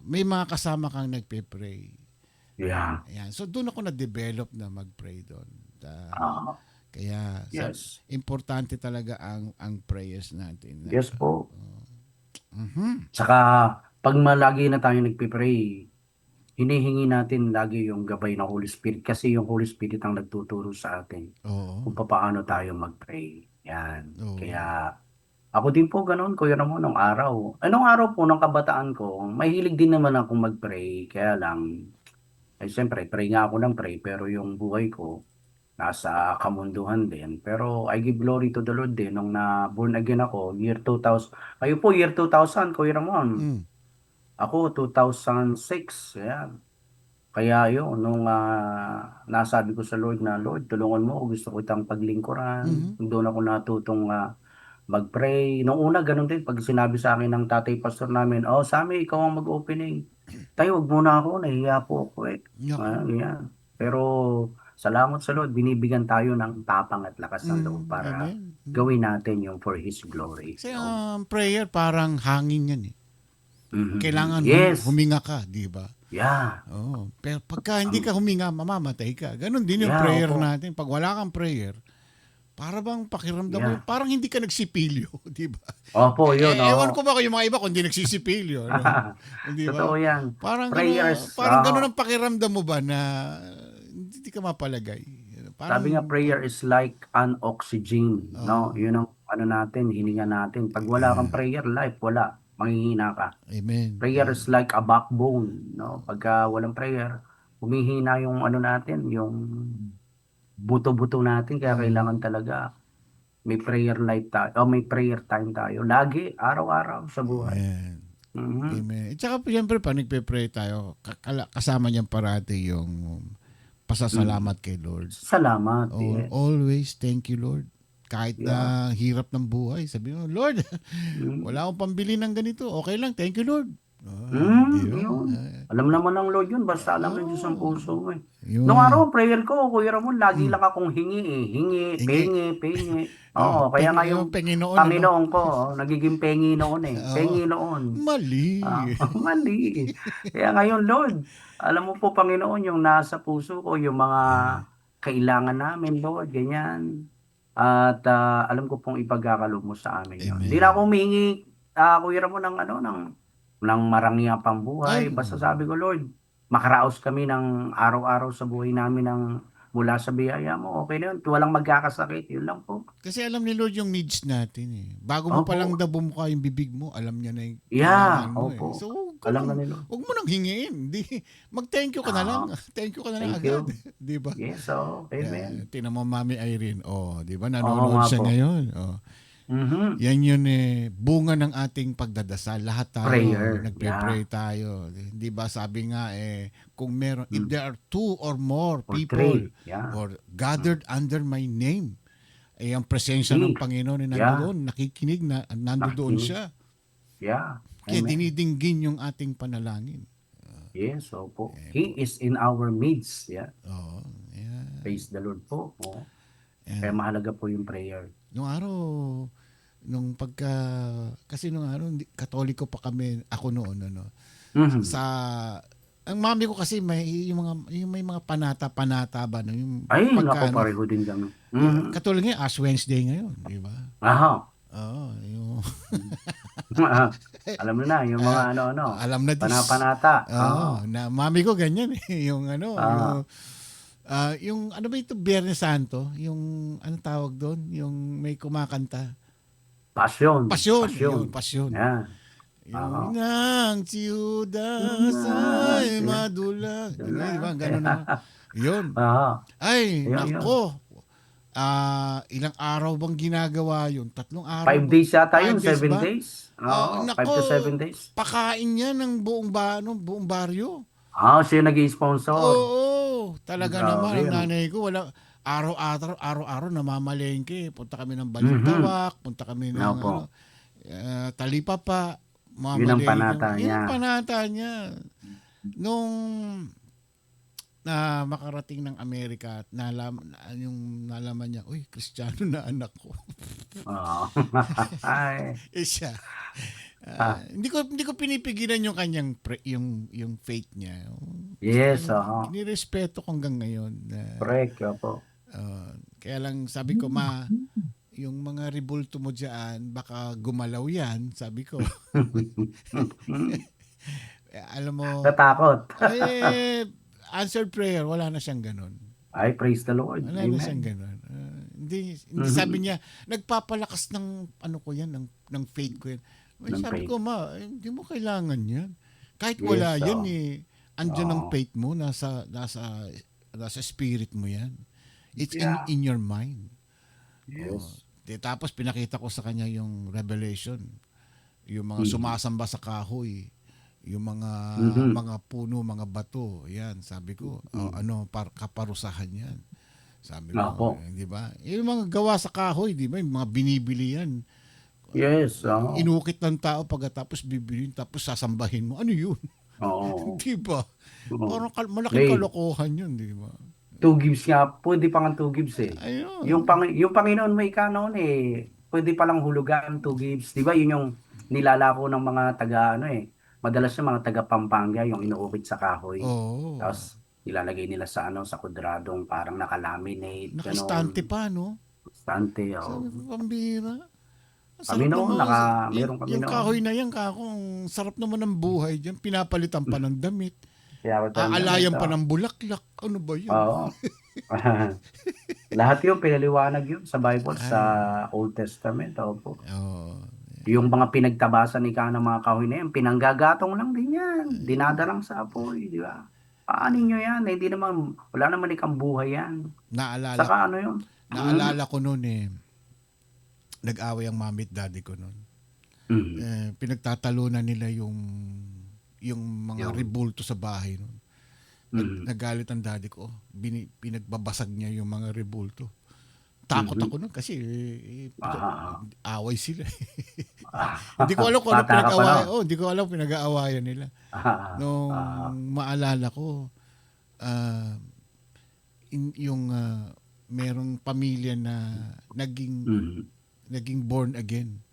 may mga kasama kang nagpe-pray. Yeah. Ayan. So doon ako na-develop na mag-pray doon. Kaya Yes. importante talaga ang prayers natin. Yes po. Mhm. Tsaka, pag malagi na tayo nagpipray, hinihingi natin lagi yung gabay ng Holy Spirit kasi yung Holy Spirit ang nagtuturo sa atin Oo. kung paano tayo mag-pray. Yan. Oo. Kaya, ako din po ganun, Kuya Ramon, nung araw. Anong araw po, nung kabataan ko, mahilig din naman akong mag-pray. Kaya lang, siyempre, pray nga ako ng pray, pero yung buhay ko, nasa kamunduhan din. Pero I give glory to the Lord din nung na born again ako, year 2000. Kayo po, year 2000, Kuya Ramon. Mm. Ako, 2006. Ayan. Kaya yun, nung nasabi ko sa Lord na, Lord, tulungan mo ako, gusto ko itang paglingkuran. Doon ako natutong mag-pray. Nung una, ganun din, pag sinabi sa akin ng tatay pastor namin, oh, Sammy, ikaw ang mag-opening. Tayo, wag muna ako, nahiya po ako eh. Yan. Pero, salamat sa Lord, binibigyan tayo ng tapang at lakas ng loob para Amen. gawin natin yung for His glory. Kasi So, prayer parang hangin yan eh. Kailangan yes. huminga ka, di ba? Yeah. Oo. Pero pagka hindi ka huminga, mamamatay ka. Ganon din yung Yeah, prayer opo. natin. Pag wala kang prayer, para bang pakiramdam mo, Yeah. parang hindi ka nagsipilyo, di ba? Opo, yun. Ewan ko ba kayo mga iba kung hindi nagsisipilyo. Ano? Di ba? Totoo yan. Parang Prayers. parang ganun ang pakiramdam mo ba na hindi ka mapalagay. Parang, Sabi nga, prayer is like an oxygen. No? Yun ang ano natin, hininga natin. Pag wala kang prayer, life, wala. Manghihina ka. Amen. Prayer is like a backbone. No? Pagka walang prayer, humihina yung ano natin, yung buto-buto natin. Kaya kailangan talaga may prayer life tayo. O may prayer time tayo. Lagi, araw-araw sa buhay. Amen. Mhm. Amen. At saka siyempre pa nagpe-pray tayo, kasama niyan parati yung pasasalamat kay Lord. Salamat. Yes. Always thank you, Lord. Kahit na hirap ng buhay, sabi mo, Lord, wala akong pambili ng ganito. Okay lang, thank you, Lord. Di ba? Yun. Alam naman ng Lord yun, basta alam ng Diyos ang puso mo eh. Yun. Nung araw, prayer ko, Kuya Ramon, lagi lang akong hingi eh. Hingi, pengi. Oo, kaya nga yung Panginoon, Panginoon ko, nagiging pengi noon eh. Pengi noon. Mali. Mali. Kaya ngayon, Lord, alam mo po, Panginoon, yung nasa puso ko, yung mga kailangan namin, Lord, ganyan. At alam ko pong ipagkakalob mo sa amin yun. Amen. Hindi na ako humingi, Kuya Ramon, ng marangyang pambuhay. Basta sabi ko, Lord, makaraos kami ng araw-araw sa buhay namin ng mula sa biyaya mo. Okay na yun. Walang magkakasakit. Yun lang po. Kasi alam ni Lord yung needs natin eh. Bago mo Opo. palang bumuka yung bibig mo, alam niya na yung Yeah, kailangan mo opo. eh. So, Alam na nila. huwag mo nang hingiin. Mag-thank you ka na lang. Thank you ka na lang Thank agad. you. Di ba? Yes, amen. Tinan mo, Mami Irene. Di ba? Nanonood nga siya po. ngayon. Mhm. Yan yun bunga ng ating pagdadasal. Lahat tayo, Prayer. nagpe-pray tayo. Di ba sabi nga kung meron, if there are two or more Or people three. Yeah. or gathered under my name, ang presensya ng Panginoon ay nandoon, nakikinig na, nandoon Nakikinig. siya. Yeah. Kaya Amen. dinidinggin yung ating panalangin. Yes, opo. He is in our midst. Yeah. Oo. Yeah. Praise the Lord po. Oo. And Kaya mahalaga po yung prayer. nung araw, kasi nung araw, Katoliko pa kami, ako noon, Mhm. ang mami ko kasi may mga panata ba, yung Ay, pagka- naku, pareho din kami. Mhm. Katulad ngayon, Ash Wednesday ngayon, di ba? Aha. Oo, yung Alam mo na, yung mga alam na panapanata. Oo, na mami ko ganyan yung Ah. yung ano ba ito, Biyernes Santo, yung anong tawag doon, yung may kumakanta. Pasyon. Pasyon. Yeah. Yung nang siyudas ay madulag. Di ba? Ganun na. Yun. Aha. Ay, Ayun, nako. Ilang araw bang ginagawa yun? 3 araw. 5 days yata yun, 5 days 7 ba? days. Ah, 5 nako. to 7 days. Pakain niya ng buong baryo. Siya nag-i-sponsor. Oo, talaga Grabe, naman. Ang ano? nanay ko, wala, araw-araw namamalengke. Punta kami ng Balintawak, punta kami ng Opo. Talipapa. Yun ang panata Yun niya. ang panata niya. Nung makarating ng Amerika at nalaman niya, uy, Kristiyano na anak ko. Oo. Ay. Siya. Hindi ko pinipigilan yung kanyang yung faith niya. Yes, oo. Nirespeto ko hanggang ngayon. Correct, opo. Kaya lang sabi ko, yung mga rebulto mo dyan, baka gumalaw yan, sabi ko. Alam mo, Natakot. answered prayer, wala na siyang ganun. Ay, praise the Lord. Wala na siyang Amen. ganun. Hindi sabi niya, nagpapalakas ng ano ko yan, ng faith ko yan. Ng Sabi faith. ko, hindi mo kailangan yan. Kahit wala Yes, yan andyan ang Oo. faith mo, nasa spirit mo yan. It's Yeah. in your mind. Yes. Tapos pinakita ko sa kanya yung revelation. Yung mga sumasamba sa kahoy. Yung mga puno, mga bato. Yan, sabi ko, kaparusahan yan. Sabi ko, Opo. di ba? Yung mga gawa sa kahoy, di ba? Yung mga binibili yan. Yes. Oo. Inukit ng tao pagkatapos bibilin, tapos sasambahin mo. Ano yun? Oo. Di ba? Oo. Parang malaking Hey. kalokohan yun, di ba? 2 gives nga. Pwede pa nga 2 gives eh. Ayun. Yung Panginoon may noon pwede palang hulugan 2 gives. Di ba yun yung nilalako ng mga madalas yung mga taga Pampanga yung inuukit sa kahoy. Oo. Tapos ilalagay nila sa sa kwadradong parang nakalaminate. Nakastante pa, no? Stante, Sabi ko, pambira. Kami noon, meron kami yung noon. kahoy na yan, kakong sarap naman ng buhay dyan. Pinapalitan pa ng damit. Kaya Aalayan pa ng bulaklak. Ano ba yun? Oo. Lahat yun, pinaliwanag yun sa Bible, sa Old Testament. Opo. Oo. Yung mga pinagtabasan ni ng mga kahoy na yan, pinanggagatong lang din yan. Dinadalang sa apoy, di ba? Paano nyo yan? Hindi naman, wala naman ikang buhay yan. Saka yun? Naalala ko noon nag-away ang mami at daddy ko noon. Pinagtatalunan nila yung mga rebulto sa bahay noon. Nagalit ang daddy ko. Pinagbabasag niya yung mga rebulto. Takot ako nun kasi away sila. Hindi ko alam kung ano pinag-awayan. Hindi ko alam pinag-aawayan nila. Nung maalala ko, yung merong pamilya na naging born again.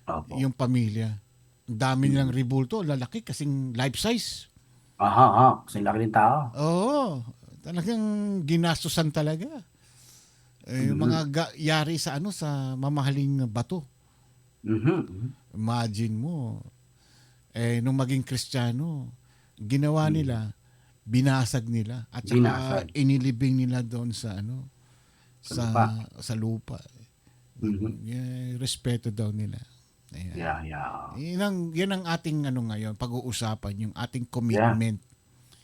Opo. Yung pamilya. Ang dami nilang rebulto, lalaki kasing life size. Kasi laki ng tao. Oo. Talagang ginastusan talaga. Yung mga yari sa sa mamahaling bato. Imagine mo. Nung maging Kristiyano, ginawa nila, binasag nila at saka inilibing nila doon sa sa lupa. Respeto daw nila. Ayan. Yan ang ating ngayon, pag-uusapan, yung ating commitment.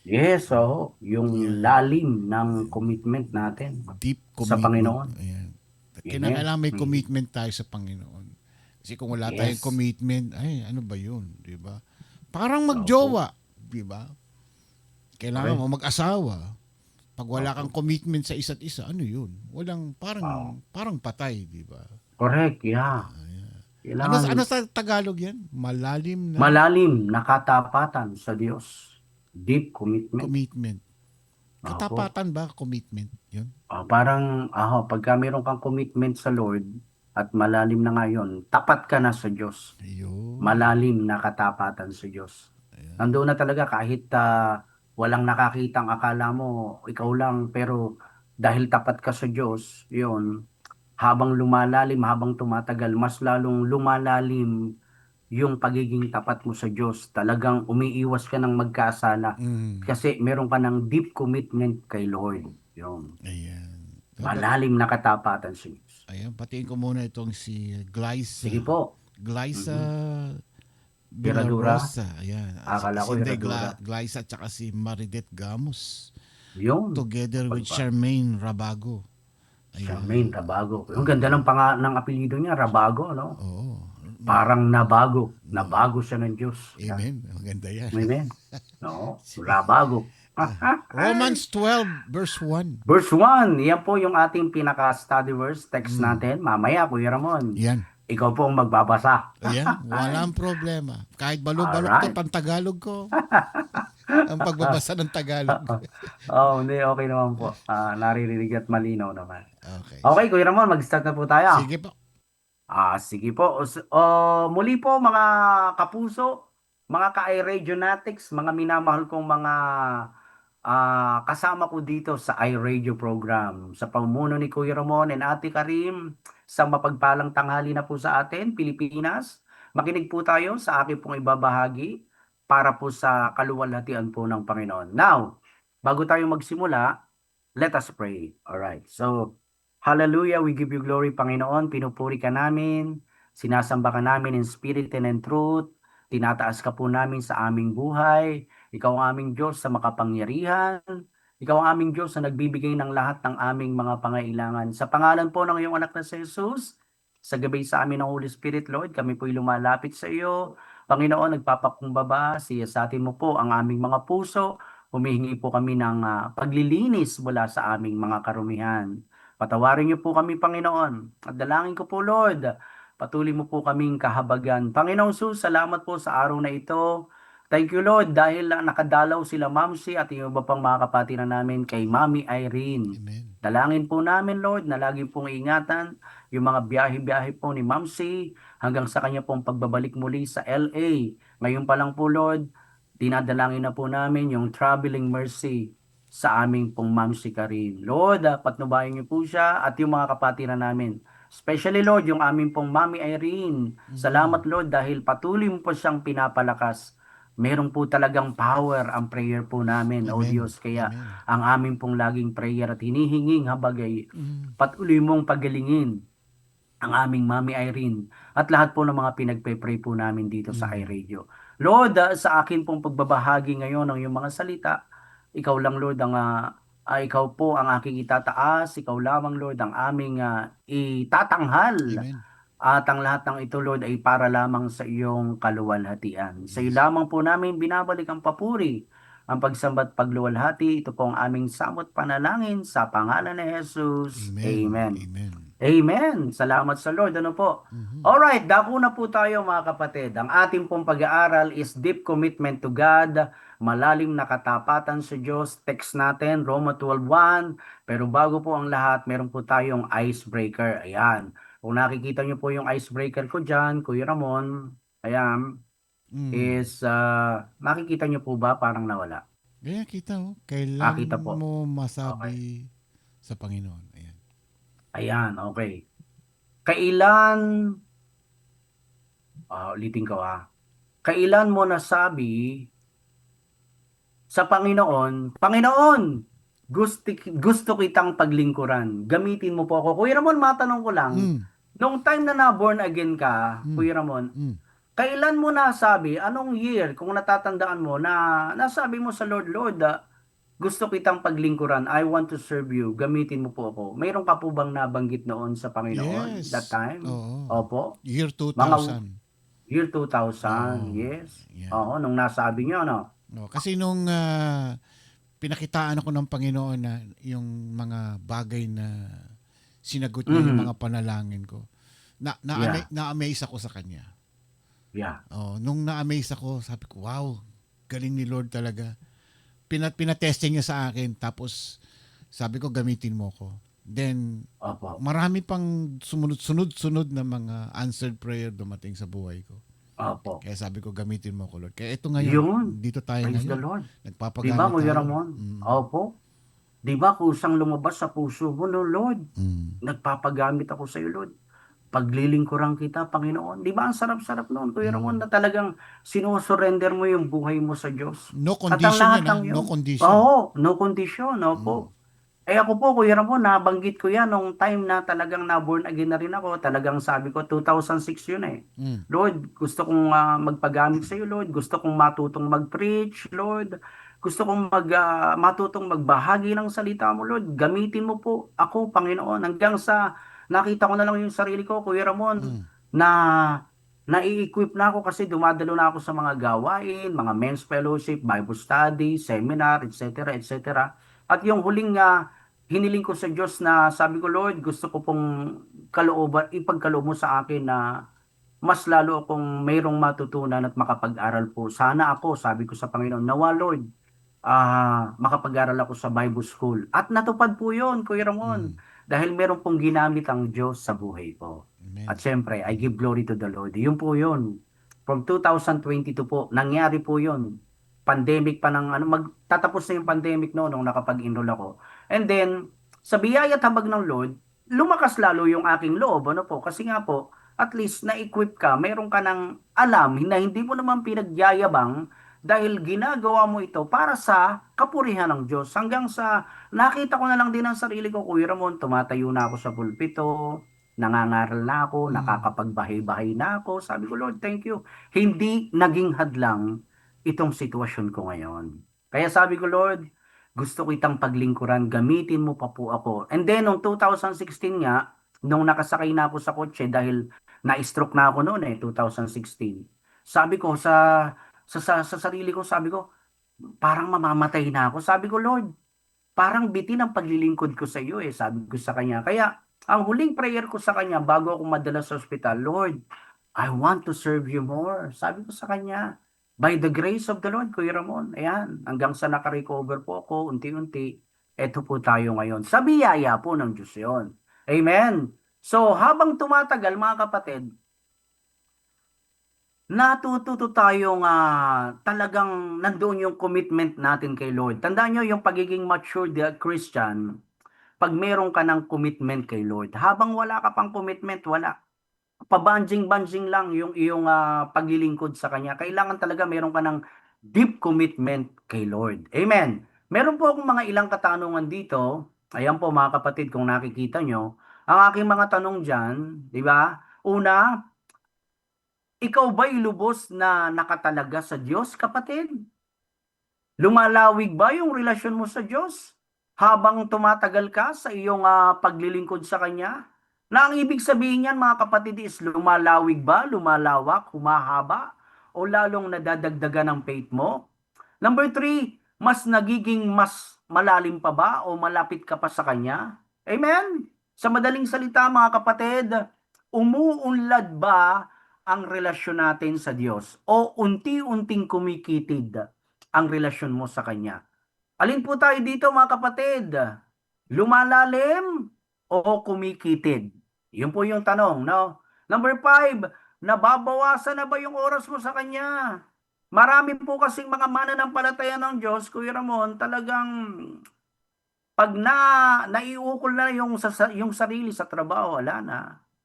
Yes, yung lalim ng commitment natin Deep commitment. sa Panginoon. Ayan. Kailangan may commitment tayo sa Panginoon. Kasi kung wala tayong commitment, ano ba yun? Diba? Parang magjowa. Diba? Kailangan mo mag-asawa. Pag wala kang commitment sa isa't isa, ano yun? Walang, parang patay, diba? Correct, yeah. Ano sa Tagalog yan? Malalim na katapatan sa Diyos. Deep commitment. commitment. Katapatan ba commitment? Yun? Parang, pagka meron kang commitment sa Lord at malalim na ngayon, tapat ka na sa Diyos. Ayun. Malalim na katapatan sa Diyos. Nandoon na talaga kahit walang nakakitang akala mo, ikaw lang, pero dahil tapat ka sa Diyos, yun, habang lumalalim, habang tumatagal, mas lalong lumalalim yung pagiging tapat mo sa Diyos. Talagang umiiwas ka ng magkasala kasi meron ka ng deep commitment kay Lord. Yun. Ayan. Malalim na katapatan sa Diyos. Ayan, patiin ko muna itong si Glyza. Sige po. Glyza Herradura. Villarosa. Ayan. Akala ko Hindi, Herradura. Glyza at saka si Maridet Gamos. Yun. Together with Charmaine Rabago. Ayan. Charmaine Rabago. Yung ganda ng apelyido niya, Rabago, no? Oo. Parang nabago. Nabago siya ng Diyos. Amen. Maganda yan. Amen. No, Rabago. Romans 12 verse 1. Verse 1, yan po yung ating pinaka-study verse text natin. Mamaya, Kuya Ramon, Yan. ikaw po ang magbabasa. Ayan. Walang problema. Kahit balo-balok Alright. to, pang-Tagalog ko. Ang pagbabasa ng Tagalog. Hindi, okay naman po. Naririnig at malinaw naman. Okay. Okay, Kuya Ramon, mag-start na po tayo. Sige po. Sige po. Muli po mga kapuso, mga ka-iRadionatics, mga minamahal kong mga kasama ko dito sa iRadio program. Sa pamumuno ni Kuya Ramon and Ate Karim, sa mapagpalang tanghali na po sa atin, Pilipinas. Makinig po tayo sa aking pong ibabahagi para po sa kaluwalhatian po ng Panginoon. Now, bago tayo magsimula, let us pray. Alright, so, hallelujah, we give you glory, Panginoon. Pinupuri ka namin, sinasamba ka namin in spirit and in truth. Tinataas ka po namin sa aming buhay. Ikaw ang aming Diyos sa makapangyarihan. Ikaw ang aming Diyos na nagbibigay ng lahat ng aming mga pangailangan. Sa pangalan po ng iyong anak na si Jesus, sa gabi sa amin ng Holy Spirit, Lord, kami po'y lumalapit sa iyo. Panginoon, nagpapakumbaba, siyasatin mo po ang aming mga puso. Humihingi po kami ng paglilinis mula sa aming mga karumihan. Patawarin niyo po kami, Panginoon. At dalangin ko po, Lord, patuloy mo po kaming kahabagan. Panginoong Sus, salamat po sa araw na ito. Thank you, Lord, dahil nakadalaw sila Ma'am Si at yung iba pang mga kapatid na namin kay Mami Irene. Amen. Dalangin po namin, Lord, na lagi pong ingatan yung mga biyahe-biyahe po ni Ma'am Si hanggang sa kanya pong pagbabalik muli sa LA. Ngayon pa lang po, Lord, dinadalangin na po namin yung traveling mercy sa aming pong Ma'am Si Karin. Lord, patnubayan niyo po siya at yung mga kapatid na namin. Especially, Lord, yung aming pong Mami Irene. Salamat, Lord, dahil patuloy mo po siyang pinapalakas. Meron po talagang power ang prayer po namin, O Amen. Diyos. Kaya Amen. ang aming pong laging prayer at hinihinging habagay, patuloy mong pagalingin ang aming Mami Irene at lahat po ng mga pinagpe-pray po namin dito sa iRadio. Lord, sa akin pong pagbabahagi ngayon ng iyong mga salita, ikaw lang, Lord, ikaw po ang aking itataas, ikaw lamang, Lord, ang aming itatanghal. Amen. At ang lahat ng ito, Lord, ay para lamang sa iyong kaluwalhatian. Sa iyo lamang po namin binabalik ang papuri, ang pagsambat pagluwalhati. Ito po ang aming samot panalangin sa pangalan ni Jesus. Amen. Amen. Amen. Salamat sa Lord. Ano po? Alright, dako na po tayo mga kapatid. Ang ating pong pag-aaral is Deep Commitment to God, malalim na katapatan sa Diyos. Text natin, Roma 12:1. Pero bago po ang lahat, meron po tayong icebreaker. Ayan. Kung nakikita niyo po yung icebreaker ko dyan, Kuya Ramon, ayan, is, nakikita niyo po ba parang nawala? Kaya kita, kailan Kita po. mo masabi sa Panginoon. Ayan. Ayan, okay. Kailan, ulitin ko kailan mo nasabi sa Panginoon, Panginoon, gusto kitang paglingkuran. Gamitin mo po ako. Kuya Ramon, matanong ko lang, nung time na na-born again ka, Kuya Ramon, kailan mo nasabi, anong year, kung natatandaan mo, na nasabi mo sa Lord, Lord, gusto kitang paglingkuran, I want to serve you, gamitin mo po ako. Mayroon ka po bang nabanggit noon sa Panginoon Yes. that time? Oo. Opo. Year 2000. Year 2000, yes. Yeah. Oo, nung nasabi niyo, no? No, kasi nung pinakitaan ako ng Panginoon na yung mga bagay na sinagot niya yung mga panalangin ko, na-amaze ako sa Kanya. Yeah. Nung na-amaze ako, sabi ko, wow, galing ni Lord talaga. Pinatesting niya sa akin, tapos sabi ko, gamitin mo ko. Then, Opo. marami pang sunod-sunod na mga answered prayer dumating sa buhay ko. Opo. Kaya sabi ko, gamitin mo ko, Lord. Kaya ito ngayon, Yun. dito tayo Praise the ngayon. Lord. Nagpapagamit Diba, Kuya tayo. Ramon? Opo. Diba, kusang lumabas sa puso mo, no, Lord? Mm. Nagpapagamit ako sa iyo, Lord. Paglilingkuran kita, Panginoon. Di ba ang sarap-sarap noon, Kuya Ramon, na talagang sinusurrender mo yung buhay mo sa Diyos. No At ang condition lahat yan, ha? ng yun. No condition. Oo, no condition, opo. Ako po, Kuya Ramon, nabanggit ko yan nung time na talagang na-born again na rin ako. Talagang sabi ko, 2006 yun eh. Lord, gusto kong magpagamit sa iyo, Lord. Gusto kong matutong mag-preach, Lord. Gusto kong matutong magbahagi ng salita mo, Lord. Gamitin mo po ako, Panginoon. Hanggang sa nakita ko na lang yung sarili ko, Kuya Ramon, na nai-equip na ako kasi dumadalo na ako sa mga gawain, mga men's fellowship, Bible study, seminar, etc., etc. At yung huling hiniling ko sa Diyos na sabi ko, Lord, gusto ko pong ipagkaloob mo sa akin na mas lalo akong mayroong matutunan at makapag-aral po. Sana ako, sabi ko sa Panginoon, nawa Lord, makapag-aral ako sa Bible School. At natupad po yun, Kuya Ramon. Dahil meron pong ginamit ang Diyos sa buhay ko. Amen. At syempre, I give glory to the Lord. Yun po yun. From 2022 po, nangyari po yun. pandemic pa ng ano, magtatapos na yung pandemic noon nung nakapag-enroll ako. And then, sa biyaya at habag ng Lord, lumakas lalo yung aking loob, ano po, kasi nga po, at least na-equip ka, meron ka ng alam na hindi mo naman pinagyayabang dahil ginagawa mo ito para sa kapurihan ng Diyos. Hanggang sa nakita ko na lang din ang sarili ko, Kuya Ramon, tumatayo na ako sa pulpito, nangangaral na ako, nakakapagbahay-bahay na ako. Sabi ko, Lord, thank you. Hindi naging hadlang itong sitwasyon ko ngayon. Kaya sabi ko, Lord, gusto ko itang paglingkuran, gamitin mo pa po ako. And then, noong 2016 nga, nung nakasakay na ako sa kotse dahil na-stroke na ako noon 2016. Sabi ko sa sarili ko, sabi ko, parang mamamatay na ako. Sabi ko, Lord, parang bitin ang paglilingkod ko sa iyo sabi ko sa kanya. Kaya, ang huling prayer ko sa kanya bago ako madala sa ospital, Lord, I want to serve you more. Sabi ko sa kanya, by the grace of the Lord, Kuya Ramon, ayan, hanggang sa nakarecover po ako, unti-unti, eto po tayo ngayon. Sa biyaya po ng Diyos yun. Amen. So, habang tumatagal, mga kapatid, natututo tayong talagang nandoon yung commitment natin kay Lord. Tandaan nyo yung pagiging matured Christian, pag meron ka ng commitment kay Lord. Habang wala ka pang commitment, wala. Pabanjing-banjing lang yung iyong paglilingkod sa Kanya. Kailangan talaga meron ka ng deep commitment kay Lord. Amen. Meron po akong mga ilang katanungan dito. Ayan po mga kapatid, kung nakikita nyo. Ang aking mga tanong dyan, di ba? Una, ikaw ba'y lubos na nakatalaga sa Diyos, kapatid? Lumalawig ba yung relasyon mo sa Diyos habang tumatagal ka sa iyong paglilingkod sa Kanya? Na ang ibig sabihin niyan, mga kapatid, is lumalawig ba, lumalawak, humahaba, o lalong nadadagdagan ang faith mo? Number 3, mas nagiging mas malalim pa ba o malapit ka pa sa Kanya? Amen? Sa madaling salita, mga kapatid, umuunlad ba ang relasyon natin sa Diyos o unti-unting kumikitid ang relasyon mo sa Kanya? Alin po tayo dito, mga kapatid? Lumalalim o kumikitid? Yun po yung tanong, no? Number 5, nababawasan na ba yung oras mo sa Kanya? Marami po kasing mga mananampalataya ng Diyos, Kuya Ramon, talagang pag naiukol na yung sarili sa trabaho, wala na.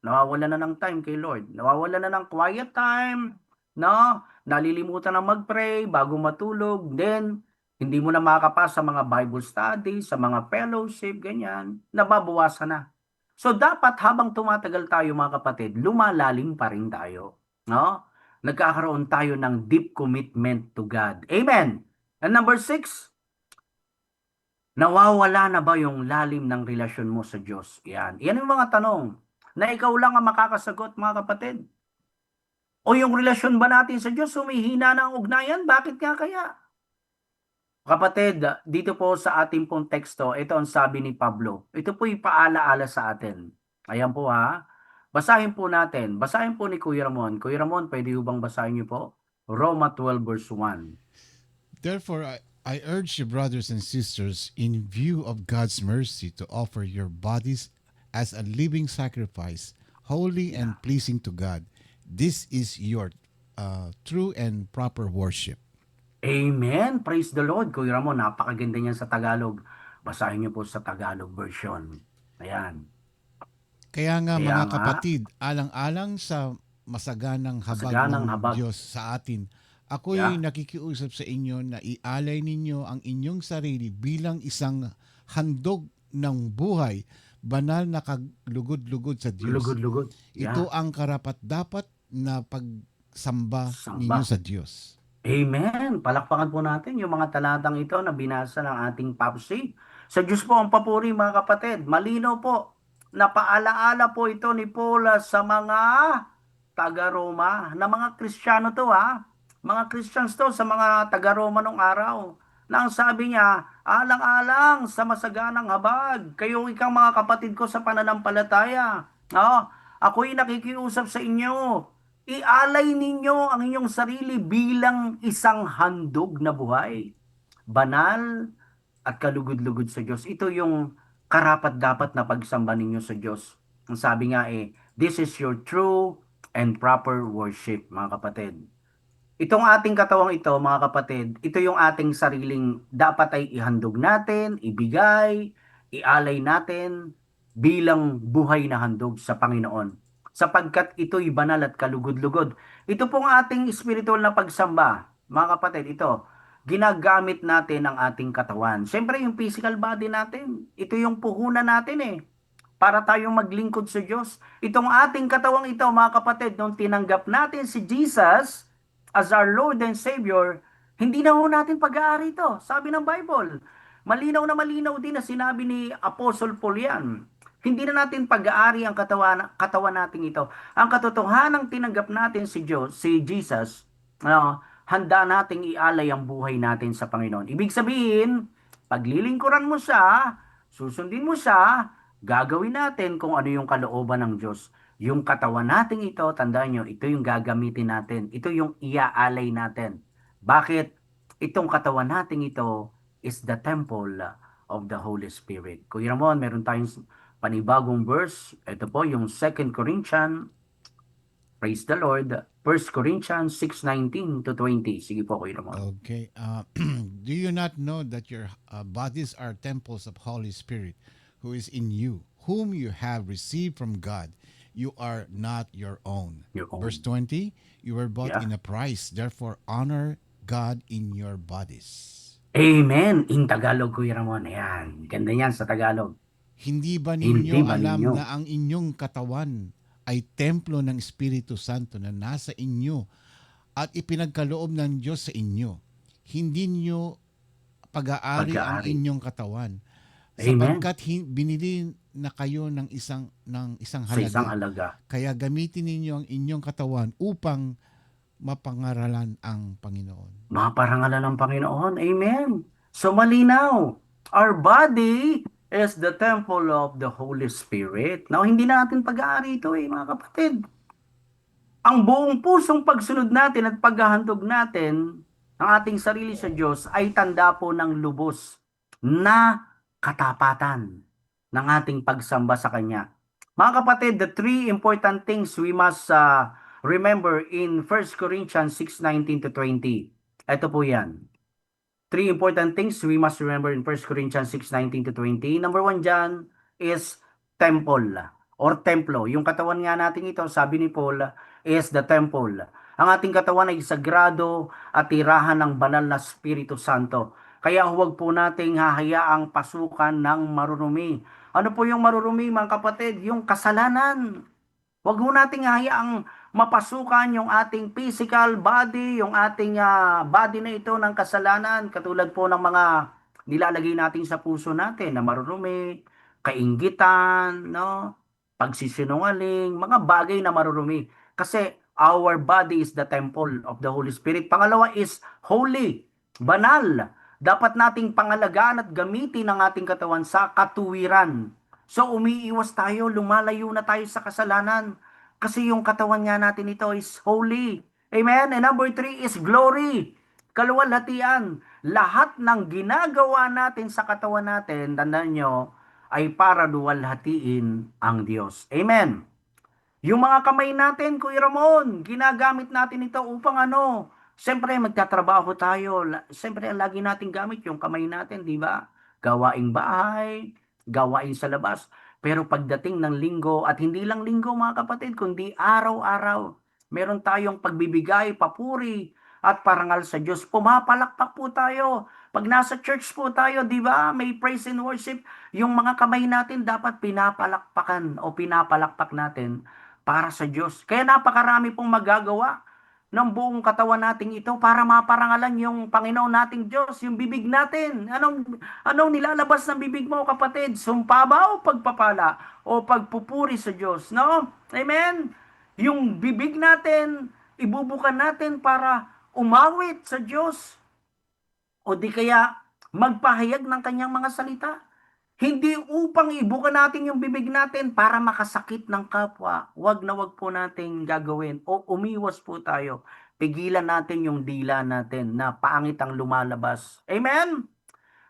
Nawawala na ng time kay Lord. Nawawala na ng quiet time, no? Nalilimutan na mag-pray bago matulog. Then, hindi mo na makakapasa sa mga Bible studies, sa mga fellowship, ganyan. Nababawasan na. So, dapat habang tumatagal tayo, mga kapatid, lumalalim pa rin tayo. No? Nagkakaroon tayo ng deep commitment to God. Amen. And number 6, nawawala na ba yung lalim ng relasyon mo sa Diyos? Yan. Yan yung mga tanong na ikaw lang ang makakasagot, mga kapatid. O yung relasyon ba natin sa Diyos, humihina na ang ugnayan? Bakit nga kaya? Kapatid, dito po sa ating pong teksto, ito ang sabi ni Pablo. Ito po ipaalaala sa atin. Ayan po ha. Basahin po natin. Basahin po ni Kuya Ramon. Kuya Ramon, pwede ho bang basahin niyo po? Roma 12 verse 1. Therefore, I urge you, brothers and sisters, in view of God's mercy, to offer your bodies as a living sacrifice, holy and pleasing to God. This is your true and proper worship. Amen. Praise the Lord. Kuya Ramon, napakaganda niyan sa Tagalog. Basahin niyo po sa Tagalog version. Ayan. Kaya nga, Kaya mga nga, kapatid, alang-alang sa masaganang habag Masaganang ng habag. Diyos sa atin, ako'y Yeah. nakikiusap sa inyo na ialay ninyo ang inyong sarili bilang isang handog ng buhay, banal na kaglugod-lugod sa Diyos. Lugod-lugod. Ito ang karapat-dapat na pagsamba Samba. ninyo sa Diyos. Amen. Palakpakan po natin yung mga talatang ito na binasa ng ating Papsi. Sa Diyos po ang papuri, mga kapatid. Malinaw po. Napaalaala po ito ni Paul sa mga taga-Roma, na mga Kristiyano to ha. Mga Christians to sa mga taga-Roma nung araw. Na ang sabi niya, alang-alang sa masaganang habag, kayong ikang mga kapatid ko sa pananampalataya. Ako'y nakikiusap sa inyo. Ialay ninyo ang inyong sarili bilang isang handog na buhay. Banal at kalugod-lugod sa Diyos. Ito yung karapat-dapat na pagsamba ninyo sa Diyos. Ang sabi nga this is your true and proper worship, mga kapatid. Itong ating katawang ito, mga kapatid, ito yung ating sariling dapat ay ihandog natin, ibigay, ialay natin bilang buhay na handog sa Panginoon. Sapagkat ito'y banal at kalugod-lugod. Ito pong ating spiritual na pagsamba, mga kapatid, ito, ginagamit natin ang ating katawan. Siyempre, yung physical body natin, ito yung puhunan natin para tayong maglingkod sa Diyos. Itong ating katawang ito, mga kapatid, nung tinanggap natin si Jesus as our Lord and Savior, hindi na ho natin pag-aari ito. Sabi ng Bible, malinaw na malinaw din na sinabi ni Apostle Paul yan. Hindi na natin pag-aari ang katawan natin ito. Ang katotohanang tinanggap natin si Diyos, si Jesus, handa nating ialay ang buhay natin sa Panginoon. Ibig sabihin, paglilingkuran mo siya, susundin mo siya, gagawin natin kung ano yung kalooban ng Diyos. Yung katawan natin ito, tandaan nyo, ito yung gagamitin natin. Ito yung iaalay natin. Bakit? Itong katawan natin ito is the temple of the Holy Spirit. Kuya Ramon, meron tayong panibagong verse. Ito po yung 2 Corinthians, praise the Lord, 1 Corinthians 6:19 to 20. Sige po, Kuya Ramon. Okay. Do you not know that your bodies are temples of Holy Spirit who is in you, whom you have received from God? You are not your own. Verse 20, you were bought in a price, therefore honor God in your bodies. Amen. In Tagalog, Kuya Ramon. Ayan. Ganda yan sa Tagalog. Hindi ba ninyo Hindi ba alam ninyo? na ang inyong katawan ay templo ng Espiritu Santo na nasa inyo at ipinagkaloob ng Diyos sa inyo? Hindi nyo pag-aari ang Pag-aari. inyong katawan. Amen. Sapagkat binili na kayo ng isang Sa halaga. isang halaga. Kaya gamitin ninyo ang inyong katawan upang mapangaralan ang Panginoon. Maparangalan ng Panginoon. Amen. So malinaw. Our body is the temple of the Holy Spirit. Now, hindi na natin pag-aari ito mga kapatid. Ang buong pusong pagsunod natin at paghahandog natin ng ating sarili sa Diyos ay tanda po ng lubos na katapatan ng ating pagsamba sa Kanya. Mga kapatid, the three important things we must remember in 1 Corinthians 6:19 to 20. Ito po yan. Three important things we must remember in 1 Corinthians 6:19 to 20. Number one dyan is temple or templo. Yung katawan nga natin ito, sabi ni Paul, is the temple. Ang ating katawan ay sagrado at tirahan ng banal na Espiritu Santo. Kaya huwag po nating hahayaang pasukan ng marurumi. Ano po yung marurumi, mga kapatid? Yung kasalanan. Huwag ho nating hahayaang mapasukan yung ating physical body, yung ating body na ito ng kasalanan, katulad po ng mga nilalagay natin sa puso natin na marurumi, kainggitan, pagsisinungaling, mga bagay na marurumi. Kasi our body is the temple of the Holy Spirit. Pangalawa is holy, banal. Dapat nating pangalagaan at gamitin ang ating katawan sa katuwiran. So umiiwas tayo, lumalayo na tayo sa kasalanan. Kasi yung katawan nga natin ito is holy. Amen? And number 3 is glory. Kaluwalhatian. Lahat ng ginagawa natin sa katawan natin, tandaan nyo, ay para luwalhatiin ang Diyos. Amen? Yung mga kamay natin, Kuya Ramon, ginagamit natin ito upang ano? Siyempre, magtatrabaho tayo. Siyempre, lagi natin gamit yung kamay natin, di ba? Gawaing bahay, gawain sa labas. Pero pagdating ng linggo, at hindi lang linggo mga kapatid, kundi araw-araw, meron tayong pagbibigay, papuri, at parangal sa Diyos. Pumapalakpak po tayo. Pag nasa church po tayo, di ba, may praise and worship, yung mga kamay natin dapat pinapalakpakan o pinapalakpak natin para sa Diyos. Kaya napakarami pong magagawa ng buong katawan nating ito para maparangalan yung Panginoon nating Diyos, yung bibig natin. Anong nilalabas ng bibig mo, kapatid? Sumpa ba o pagpapala o pagpupuri sa Diyos? No? Amen? Yung bibig natin, ibubukan natin para umawit sa Diyos o di kaya magpahayag ng kanyang mga salita. Hindi upang ibukan natin yung bibig natin para makasakit ng kapwa. Wag na wag po natin gagawin o umiwas po tayo. Pigilan natin yung dila natin na pangit ang lumalabas. Amen?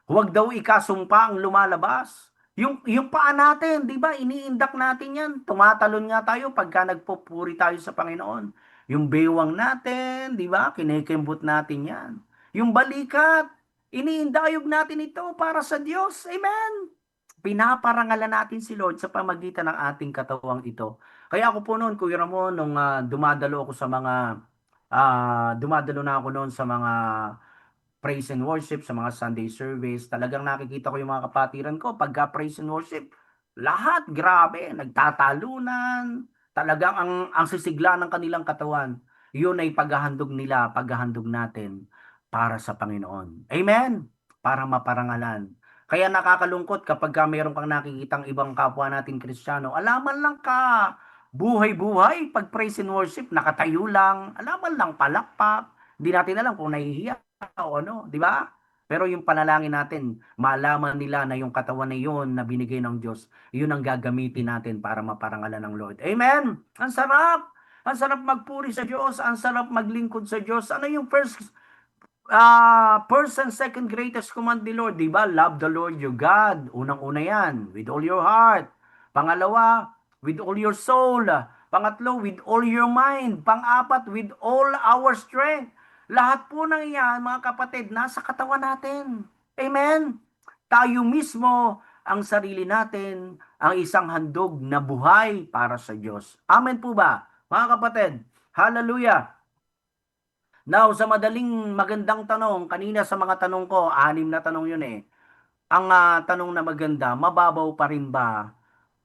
Huwag daw ikasumpa ang lumalabas. Yung paa natin, di ba? Iniindak natin yan. Tumatalon nga tayo pagka nagpupuri tayo sa Panginoon. Yung bewang natin, di ba? Kinikembot natin yan. Yung balikat, iniindayog natin ito para sa Diyos. Amen. Pinaparangalan natin si Lord sa pamagitan ng ating katawang ito. Kaya ako po noon, Kuya Ramon, nung dumadalo ako sa mga, dumadalo na ako noon sa mga praise and worship, sa mga Sunday service, talagang nakikita ko yung mga kapatiran ko, pagka praise and worship, lahat, grabe, nagtatalunan, talagang ang sisigla ng kanilang katawan, yun ay paghahandog nila, paghahandog natin para sa Panginoon. Amen? Para maparangalan. Kaya nakakalungkot kapag mayroon kang nakikitang ibang kapwa natin Kristiyano, alaman lang ka, buhay-buhay, pag praise and worship, nakatayo lang, alaman lang palakpak, hindi natin alam kung nahihiya o ano, di ba? Pero yung panalangin natin, malaman nila na yung katawan na yun na binigay ng Diyos, yun ang gagamitin natin para maparangalan ng Lord. Amen! Ang sarap! Ang sarap magpuri sa Diyos, ang sarap maglingkod sa Diyos. Ano yung first and second greatest command ni Lord, di ba? Love the Lord your God. Unang-una yan, with all your heart. Pangalawa, with all your soul. Pangatlo, with all your mind. Pang-apat, with all our strength. Lahat po ng iyan, mga kapatid, nasa katawan natin. Amen? Tayo mismo, ang sarili natin, ang isang handog na buhay para sa Diyos. Amen po ba? Mga kapatid, hallelujah! Now, sa madaling magandang tanong, kanina sa mga tanong ko, 6 na tanong yun eh. Ang tanong na maganda, mababaw pa rin ba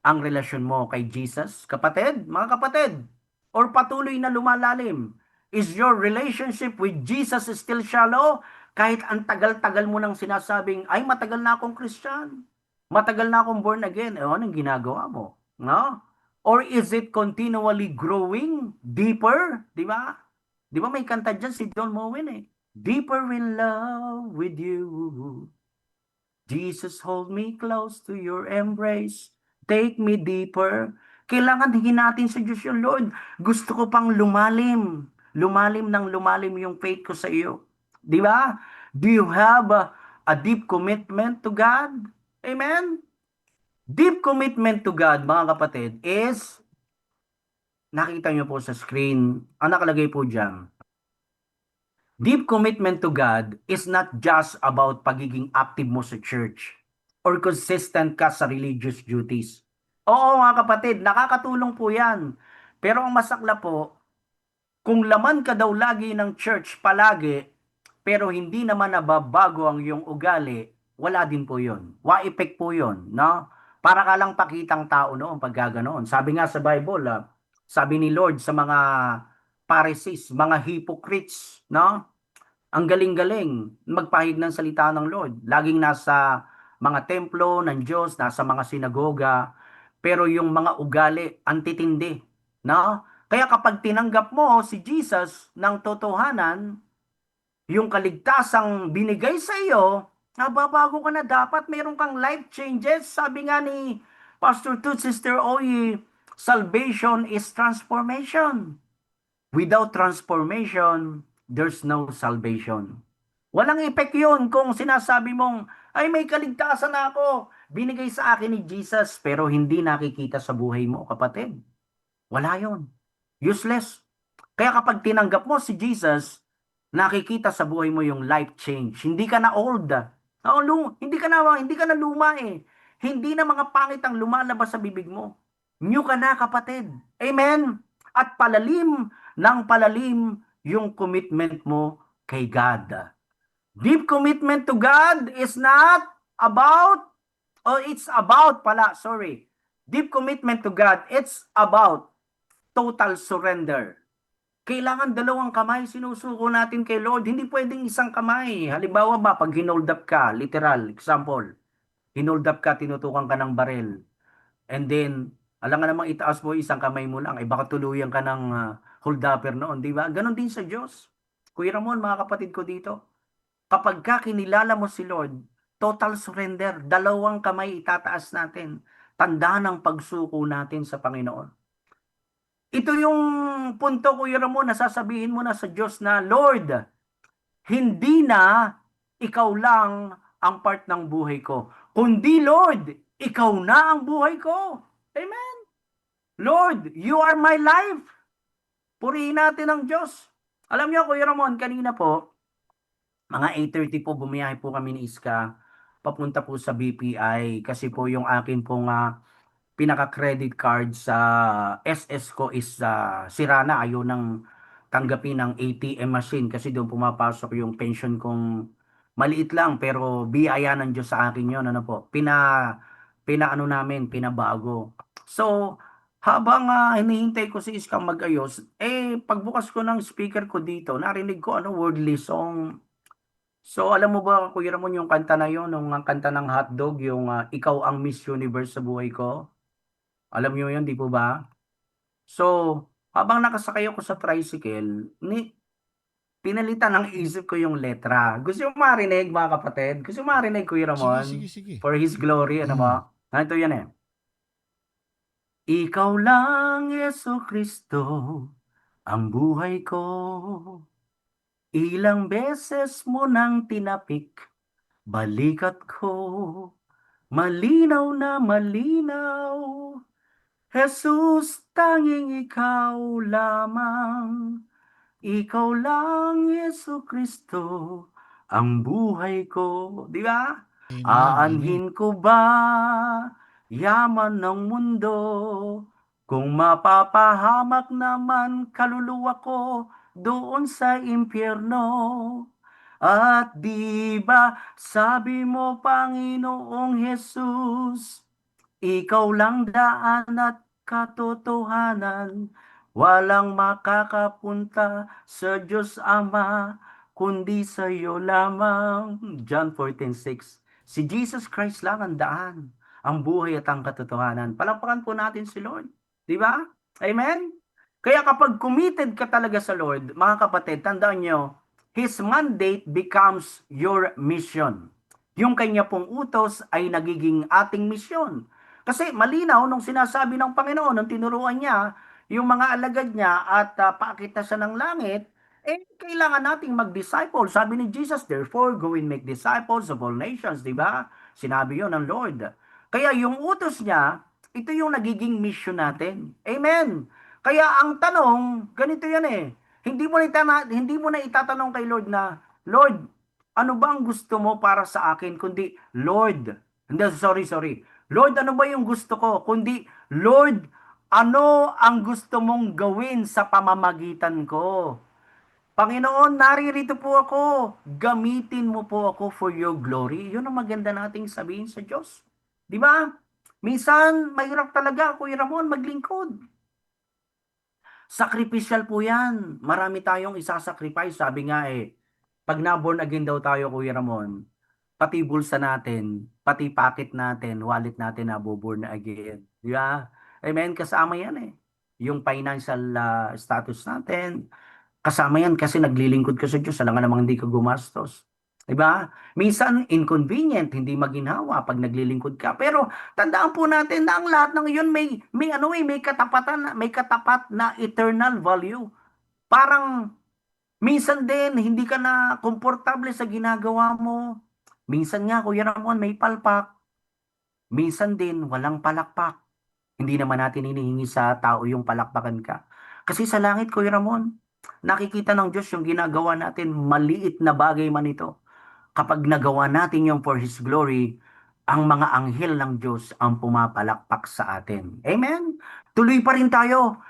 ang relasyon mo kay Jesus? Kapatid, mga kapatid, or patuloy na lumalalim? Is your relationship with Jesus still shallow? Kahit ang tagal-tagal mo nang sinasabing, ay matagal na akong Christian. Matagal na akong born again. Anong ginagawa mo? No? Or is it continually growing deeper? Di ba? Di ba may kanta dyan si Don Moen eh? Deeper in love with you. Jesus, hold me close to your embrace. Take me deeper. Kailangan hingin natin sa Diyos yung Lord. Gusto ko pang lumalim. Lumalim ng lumalim yung faith ko sa iyo. Di ba? Do you have a deep commitment to God? Amen? Deep commitment to God, mga kapatid, is, nakita nyo po sa screen, ang nakalagay po dyan, deep commitment to God is not just about pagiging active mo sa church or consistent ka sa religious duties. Oo, mga kapatid, nakakatulong po yan. Pero ang masakla po, kung laman ka daw lagi ng church palagi, pero hindi naman nababago ang iyong ugali, wala din po yun. Wa-effect po yun, no? Para ka lang pakitang tao noon pag ganoon. Sabi nga sa Bible, sabi ni Lord sa mga Pharisees, mga hypocrites, no? Ang galing-galing magpahig ng salita ng Lord. Laging nasa mga templo ng Diyos, nasa mga sinagoga, pero yung mga ugali, antitindi, no? Kaya kapag tinanggap mo si Jesus ng totohanan, yung kaligtasang binigay sa iyo, nababago ka na, dapat mayroon kang life changes. Sabi nga ni Pastor Tut, Sister Oyi, salvation is transformation. Without transformation, there's no salvation. Walang effect yun kung sinasabi mong, ay may kaligtasan na ako, binigay sa akin ni Jesus, pero hindi nakikita sa buhay mo, kapatid. Wala yun. Useless. Kaya kapag tinanggap mo si Jesus, nakikita sa buhay mo yung life change. Hindi ka na old. Hindi ka na luma eh. Hindi na mga pangit ang lumalabas sa bibig mo. New ka na, kapatid. Amen. At palalim ng palalim yung commitment mo kay God. Deep commitment to God is not about, Deep commitment to God, it's about total surrender. Kailangan dalawang kamay sinusuko natin kay Lord. Hindi pwedeng isang kamay. Halimbawa ba, pag hinold up ka, literal, example, hinold up ka, tinutukan ka ng barel. And then, alam nga namang itaas mo isang kamay mo lang, baka tuluyan ka ng hold upper noon, di ba? Ganon din sa Diyos. Kuya Ramon, mga kapatid ko dito, kapag ka kinilala mo si Lord, total surrender, dalawang kamay itataas natin. Tanda ng pagsuko natin sa Panginoon. Ito yung punto, Kuya Ramon, na sasabihin mo na sa Diyos na, Lord, hindi na ikaw lang ang part ng buhay ko, kundi Lord, ikaw na ang buhay ko. Amen. Lord, you are my life. Purihin natin ang Diyos. Alam niyo, Kuya Ramon, kanina po, mga 8:30 po, bumiyahe po kami ni Iska papunta po sa BPI kasi po yung akin pong pinaka-credit card sa SS ko is sira na. Ayaw nang tanggapin ng ATM machine kasi doon pumapasok yung pension kong maliit lang pero biyaya ng Diyos sa akin yon, ano po. Pinaano namin, pinabago. So, habang hinihintay ko si Iska mag-ayos, pagbukas ko ng speaker ko dito, narinig ko worldly song. So, alam mo ba, Kuya Ramon, yung kanta na yun, yung kanta ng Hotdog, yung Ikaw ang Miss Universe sa buhay ko? Alam niyo yun, di po ba? So, habang nakasakay ako sa tricycle, pinalitan ng isip ko yung letra. Gusto mo marinig, mga kapatid? Gusto mo marinig, Kuya Ramon? Sige. For His glory, ano ba? Ito yan eh. Ikaw lang, Yeso Kristo, ang buhay ko. Ilang beses mo nang tinapik, balikat ko. Malinaw na malinaw, Jesus, tanging ikaw lamang. Ikaw lang, Yesu Kristo, ang buhay ko. Di ba? Amen. Aanhin ko ba yaman ng mundo? Kung mapapahamak naman kaluluwa ko doon sa impyerno. At di ba sabi mo, Panginoong Jesus, ikaw lang daan at katotohanan, walang makakapunta sa Diyos Ama, kundi sa iyo lamang. John 14:6. Si Jesus Christ lang ang daan, ang buhay at ang katotohanan. Palakpakan po natin si Lord. Di ba? Amen? Kaya kapag committed ka talaga sa Lord, mga kapatid, tandaan nyo, His mandate becomes your mission. Yung kanya pong utos ay nagiging ating misyon. Kasi malinaw nung sinasabi ng Panginoon, nung tinuruan niya, yung mga alagad niya at paakit na siya ng langit, kailangan nating mag-disciple. Sabi ni Jesus, therefore, go and make disciples of all nations, di ba? Sinabi yon ng Lord. Kaya yung utos niya, ito yung nagiging mission natin. Amen. Kaya ang tanong, ganito yan eh. Hindi mo na itatanong kay Lord na, Lord, ano ba ang gusto mo para sa akin? Kundi, Lord, sorry. Lord, ano ba yung gusto ko? Kundi, Lord, ano ang gusto mong gawin sa pamamagitan ko? Panginoon, naririto po ako. Gamitin mo po ako for your glory. Yun ang maganda nating sabihin sa Diyos. Di ba? Minsan, mahirap talaga, Kuya Ramon, maglingkod. Sacrificial po yan. Marami tayong isasacrifice. Sabi nga pag na-born again daw tayo, Kuya Ramon, pati bulsa natin, pati pocket natin, wallet natin nabuborn na again. Di ba? Amen? Kasama yan yung financial status natin. Kasama yan kasi naglilingkod ka sa Diyos. Alam nga namang hindi ka gumastos. Diba? Minsan inconvenient, hindi maginhawa pag naglilingkod ka. Pero tandaan po natin na ang lahat ng iyon may katapat na eternal value. Parang minsan din hindi ka na komportable sa ginagawa mo. Minsan nga, Kuya Ramon, may palpak. Minsan din walang palakpak. Hindi naman natin hinihingi sa tao yung palakpakan ka. Kasi sa langit, Kuya Ramon, nakikita ng Diyos yung ginagawa natin, maliit na bagay man ito. Kapag nagawa natin yung for His glory, ang mga anghel ng Diyos ang pumapalakpak sa atin. Amen? Tuloy pa rin tayo.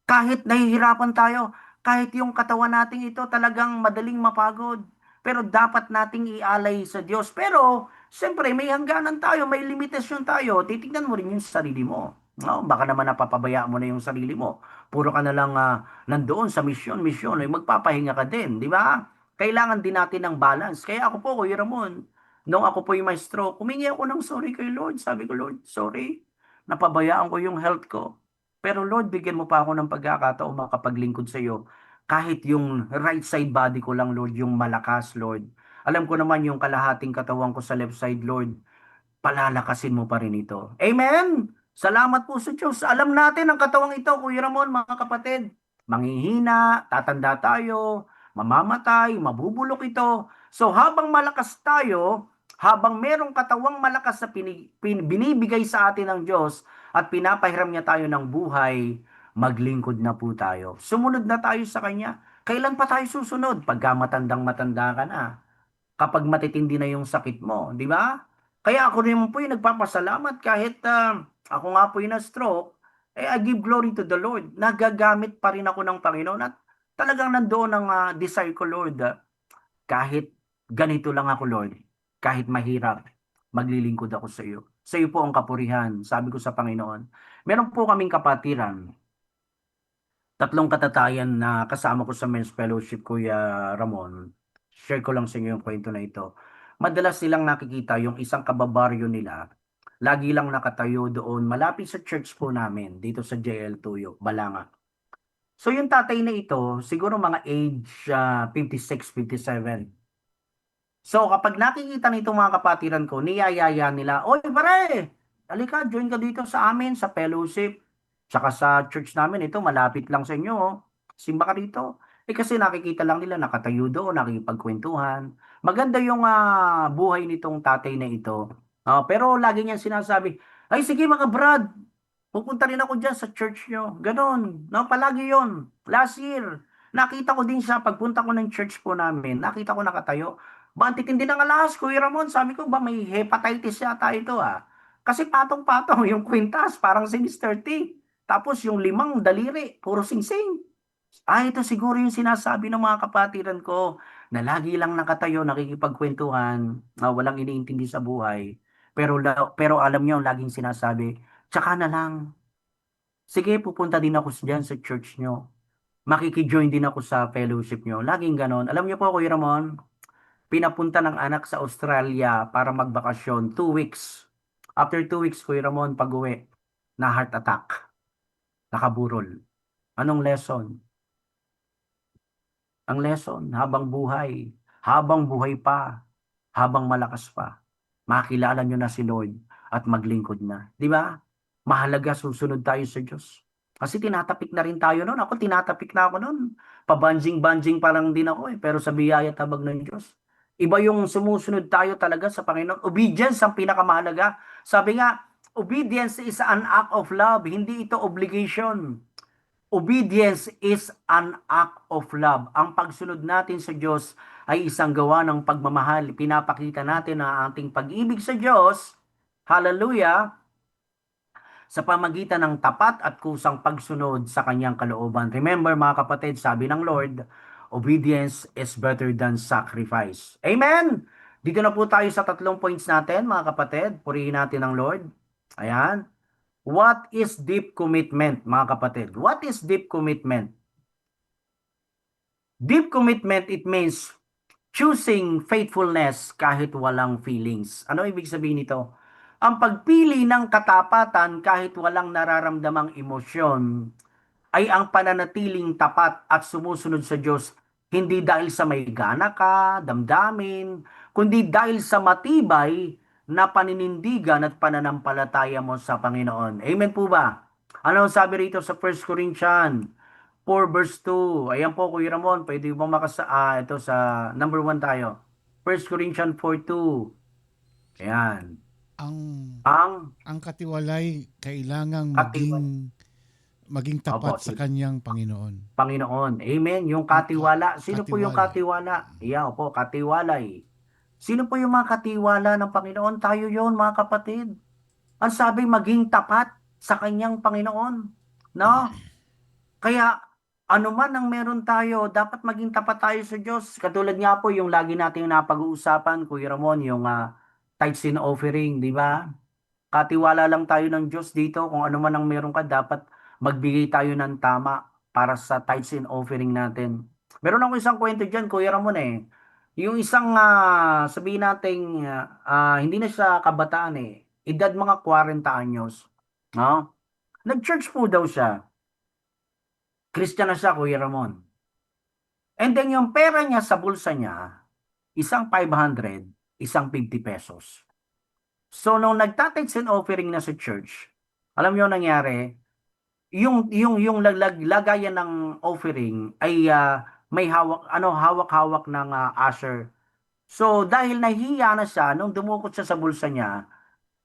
Kahit nahihirapan tayo, kahit yung katawan natin ito talagang madaling mapagod. Pero dapat nating ialay sa Diyos. Pero, siyempre, may hangganan tayo, may limitasyon tayo. Titignan mo rin yung sarili mo. No, baka naman napapabaya mo na yung sarili mo. Puro ka na lang nandoon sa misyon, magpapahinga ka din, di ba? Kailangan din natin ng balance. Kaya ako po, Kuya Ramon, nung ako po yung maestro, humingi ako ng sorry kay Lord. Sabi ko, Lord, sorry, napabayaan ko yung health ko. Pero Lord, bigyan mo pa ako ng pagkakataon makapaglingkod sa iyo. Kahit yung right side body ko lang, Lord, yung malakas, Lord. Alam ko naman yung kalahating katawan ko sa left side, Lord, palalakasin mo pa rin ito. Amen? Salamat po sa Diyos. Alam natin ang katawang ito, Kuya Ramon, mga kapatid. Manghihina, tatanda tayo, mamamatay, mabubulok ito. So habang malakas tayo, habang merong katawang malakas na binibigay sa atin ng Diyos at pinapahiram niya tayo ng buhay, maglingkod na po tayo. Sumunod na tayo sa Kanya. Kailan pa tayo susunod? Pagka matandang-matanda ka na. Kapag matitindi na yung sakit mo, di ba? Kaya ako rin po yung nagpapasalamat kahit ako nga po yung na-stroke, I give glory to the Lord. Nagagamit pa rin ako ng Panginoon at talagang nandoon ang desire ko, Lord. Kahit ganito lang ako, Lord, kahit mahirap, maglilingkod ako sa iyo. Sa iyo po ang kapurihan, sabi ko sa Panginoon. Meron po kaming kapatiran, 3 katatayan na kasama ko sa Men's Fellowship, Kuya Ramon. Share ko lang sa inyo yung kwento na ito. Madalas silang nakikita yung isang kababaryo nila, lagi lang nakatayo doon, malapit sa church po namin, dito sa JL Tuyo, Balanga. So yung tatay na ito, siguro mga age 56, 57. So kapag nakikita nitong mga kapatiran ko, niyayaya nila, "Oy pare, halika, join ka dito sa amin, sa fellowship. Tsaka sa church namin, ito malapit lang sa inyo. Oh. Simba ka dito." Kasi nakikita lang nila, nakatayo doon, nakikipagkwentuhan. Maganda yung buhay nitong tatay na ito. Pero lagi niyang sinasabi, "Ay sige mga brad, pupunta rin ako dyan sa church nyo." Ganon. No, palagi yon. Last year, nakita ko din siya, pagpunta ko ng church po namin, nakita ko nakatayo. Ba, ang titindi ng alas, Kuya Ramon, sabi ko ba may hepatitis yata ito Kasi patong-patong yung kwintas, parang si Mr. T. Tapos yung 5 daliri, puro singsing. Ito siguro yung sinasabi ng mga kapatiran ko na lagi lang nakatayo, nakikipagkwentuhan, walang iniintindi sa buhay. Pero alam niyo, laging sinasabi, "Tsaka na lang. Sige, pupunta din ako diyan sa church nyo. Makiki-join din ako sa fellowship nyo." Laging ganon. Alam niyo po, Kuya Ramon, pinapunta ng anak sa Australia para magbakasyon, 2 weeks. After 2 weeks, Kuya Ramon, pag-uwi, na heart attack. Nakaburol. Anong lesson? Ang lesson, habang buhay pa, habang malakas pa, makilala nyo na si Lord at maglingkod na. Di ba? Mahalaga susunod tayo sa Diyos. Kasi tinatapik na rin tayo noon. Ako, tinatapik na ako noon. Pabanjing-banjing pa lang din ako pero sa biyaya tabag ng Diyos. Iba yung sumusunod tayo talaga sa Panginoon. Obedience ang pinakamahalaga. Sabi nga, obedience is an act of love. Hindi ito obligation. Obedience is an act of love. Ang pagsunod natin sa Diyos ay isang gawa ng pagmamahal. Pinapakita natin ang ating pag-ibig sa Diyos, hallelujah, sa pamagitan ng tapat at kusang pagsunod sa kanyang kalooban. Remember mga kapatid, sabi ng Lord, obedience is better than sacrifice. Amen! Dito na po tayo sa 3 points natin mga kapatid. Purihin natin ang Lord. Ayan. What is deep commitment, mga kapatid? What is deep commitment? Deep commitment, it means choosing faithfulness kahit walang feelings. Ano ibig sabihin nito? Ang pagpili ng katapatan kahit walang nararamdamang emosyon ay ang pananatiling tapat at sumusunod sa Diyos hindi dahil sa may gana ka, damdamin, kundi dahil sa matibay na paninindigan at pananampalataya mo sa Panginoon. Amen po ba? Ano sabi rito sa 1 Corinthians 4 verse 2? Ayan po, Kuya Ramon, pwede mo ito sa number 1 tayo. 1 Corinthians 4:2. Ayan. Ang katiwalay kailangang maging tapat sa kanyang Panginoon. Panginoon. Amen. Yung katiwala. Sino po yung katiwala? Opo, katiwalay. Sino po yung mga katiwala ng Panginoon? Tayo yon mga kapatid. Ang sabi, maging tapat sa kanyang Panginoon. No? Kaya, ano man ang meron tayo, dapat maging tapat tayo sa Diyos. Katulad nga po yung lagi nating napag-uusapan, Kuya Ramon, yung tithes and offering, di ba? Katiwala lang tayo ng Diyos dito. Kung ano man ang meron ka, dapat magbigay tayo ng tama para sa tithes and offering natin. Meron ako isang kwento dyan, Kuya Ramon Yung isang, sabihin natin, hindi na siya kabataan edad mga 40 anyos. No? Nag-church po daw siya. Christian na siya, Kuya Ramon. And then yung pera niya sa bulsa niya, isang 500, isang 50 pesos. So, nung nagtatights and offering na sa church, alam niyo nangyari, yung lagayan ng offering ay may hawak-hawak ng usher. So, dahil nahihiya na siya, nung dumukot siya sa bulsa niya,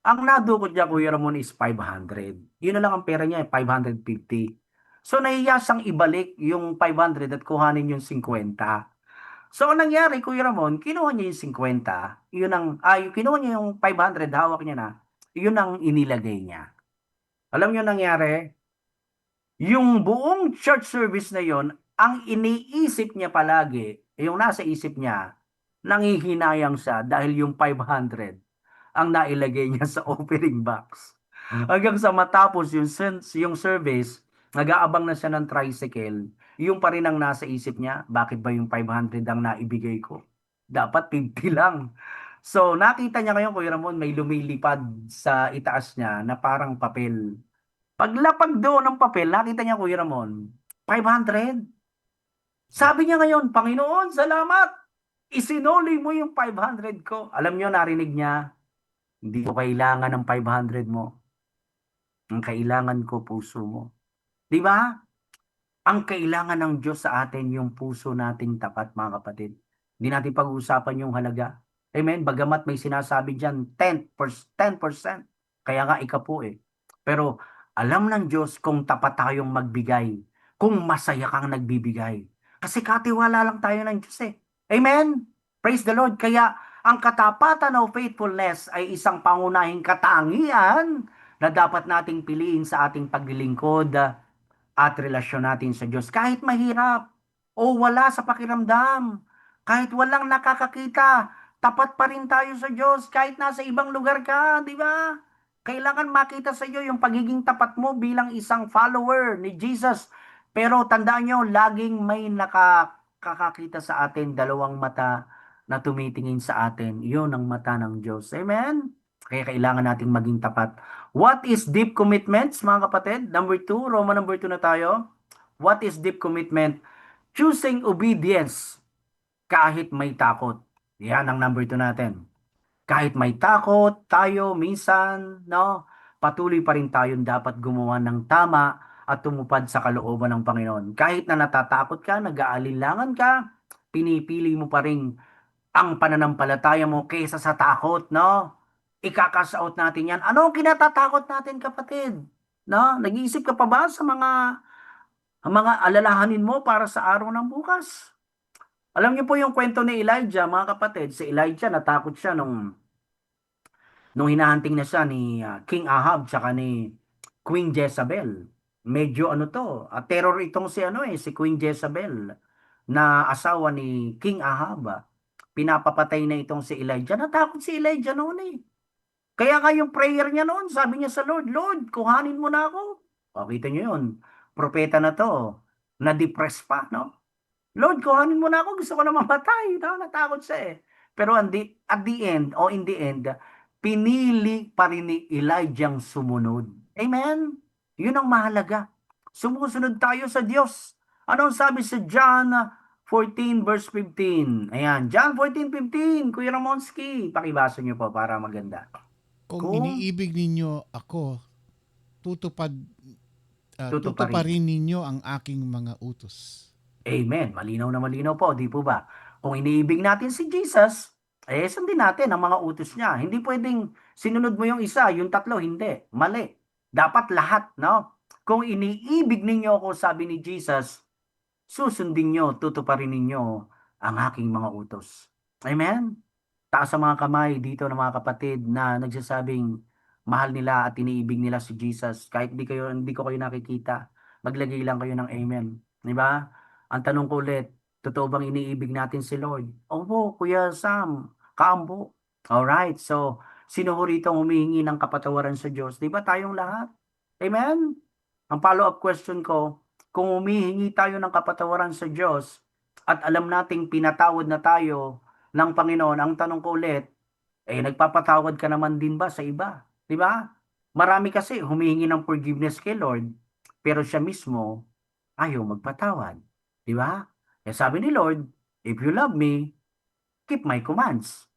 ang nadukot niya, Kuya Ramon, is 500. Yun na lang ang pera niya, 550. So nahiya siyang ibalik yung 500 at kuhanin yung 50. So ang nangyari, Kuya Ramon, kinuha niya yung 50, kinuha niya yung 500, hawak niya na, yun ang inilagay niya. Alam niyo nangyari? Yung buong church service na yon, ang iniisip niya palagi, yung nasa isip niya, nanghihinayang siya dahil yung 500 ang nailagay niya sa offering box. Hanggang sa matapos yung service, nag-aabang na siya ng tricycle, yung pa rin ang nasa isip niya, bakit ba yung 500 ang naibigay ko? Dapat 50 lang. So, nakita niya ngayon, Kuya Ramon, may lumilipad sa itaas niya na parang papel. Paglapag doon ng papel, nakita niya, Kuya Ramon, 500. Sabi niya ngayon, Panginoon, salamat! Isinuli mo yung 500 ko. Alam niyo, narinig niya, hindi ko kailangan ng 500 mo. Ang kailangan ko, puso mo. Di ba? Ang kailangan ng Diyos sa atin, yung puso nating tapat, mga kapatid. Hindi natin pag-uusapan yung halaga. Amen? Bagamat may sinasabi dyan, 10%. Kaya nga, ika po eh. Pero, alam ng Diyos kung tapat tayong magbigay. Kung masaya kang nagbibigay. Kasi katiwala lang tayo ng Diyos eh. Amen? Praise the Lord. Kaya, ang katapatan o faithfulness ay isang pangunahing katangian na dapat nating piliin sa ating paglilingkod at relasyon natin sa Diyos. Kahit mahirap o wala sa pakiramdam, kahit walang nakakakita, tapat pa rin tayo sa Diyos kahit nasa ibang lugar ka, di ba? Kailangan makita sa iyo yung pagiging tapat mo bilang isang follower ni Jesus. Pero tandaan nyo, laging may nakakakita sa atin, dalawang mata na tumitingin sa atin. Yun ang mata ng Diyos. Amen? Kaya kailangan nating maging tapat. What is deep commitments, mga kapatid? Number 2, Roma number 2 na tayo. What is deep commitment? Choosing obedience kahit may takot. Yan ang number 2 natin. Kahit may takot tayo minsan, no? Patuloy pa rin tayong dapat gumawa ng tama at tumupad sa kalooban ng Panginoon. Kahit na natatakot ka, nag-aalinlangan ka, pinipili mo pa rin ang pananampalataya mo kaysa sa takot, no? Ikakasaot natin yan. Ano ang kinatatakot natin, kapatid? No? Nag-iisip ka pa ba sa mga alalahanin mo para sa araw ng bukas? Alam niyo po yung kwento ni Elijah, mga kapatid. Si Elijah, natakot siya nung hinahunting na siya ni King Ahab tsaka ni Queen Jezebel. Medyo terror itong si Queen Jezebel na asawa ni King Ahab. Pinapapatay na itong si Elijah. Natakot si Elijah noon eh. Kaya nga yung prayer niya noon, sabi niya sa Lord, Lord, kuhanin mo na ako. O, kita niyo yun. Propeta na to, na-depress pa, no? Lord, kuhanin mo na ako, gusto ko na mamatay. No? Natakot siya eh. Pero in the end, pinili pa rin ni Elijah ang sumunod. Amen? Yun ang mahalaga. Sumusunod tayo sa Diyos. Ano ang sabi sa John 14 verse 15? Ayan, John 14:15. Kuya Ramonski, pakibasa niyo po para maganda. Kung iniibig ninyo ako, tutuparin ninyo ang aking mga utos. Amen. Malinaw na malinaw po, di po ba? Kung iniibig natin si Jesus, sundin natin ang mga utos niya. Hindi pwedeng sinunod mo yung isa, yung tatlo, hindi. Mali. Dapat lahat, no? Kung iniibig ninyo ako, sabi ni Jesus, susundin nyo, tutuparin ninyo ang aking mga utos. Amen? Taas sa mga kamay dito ng mga kapatid na nagsasabing mahal nila at iniibig nila si Jesus. Kahit hindi ko kayo nakikita, maglagay lang kayo ng amen. Di ba? Ang tanong ko ulit, totoo bang iniibig natin si Lord? Opo, Kuya Sam, kaambo. Alright, so sino ho rito humihingi ng kapatawaran sa Diyos? Di ba tayong lahat? Amen? Ang follow-up question ko, kung humihingi tayo ng kapatawaran sa Diyos at alam nating pinatawad na tayo ng Panginoon, ang tanong ko ulit, nagpapatawad ka naman din ba sa iba? Di ba? Marami kasi humihingi ng forgiveness kay Lord, pero siya mismo ayaw magpatawad. Di ba? Kaya sabi ni Lord, if you love me, keep my commands.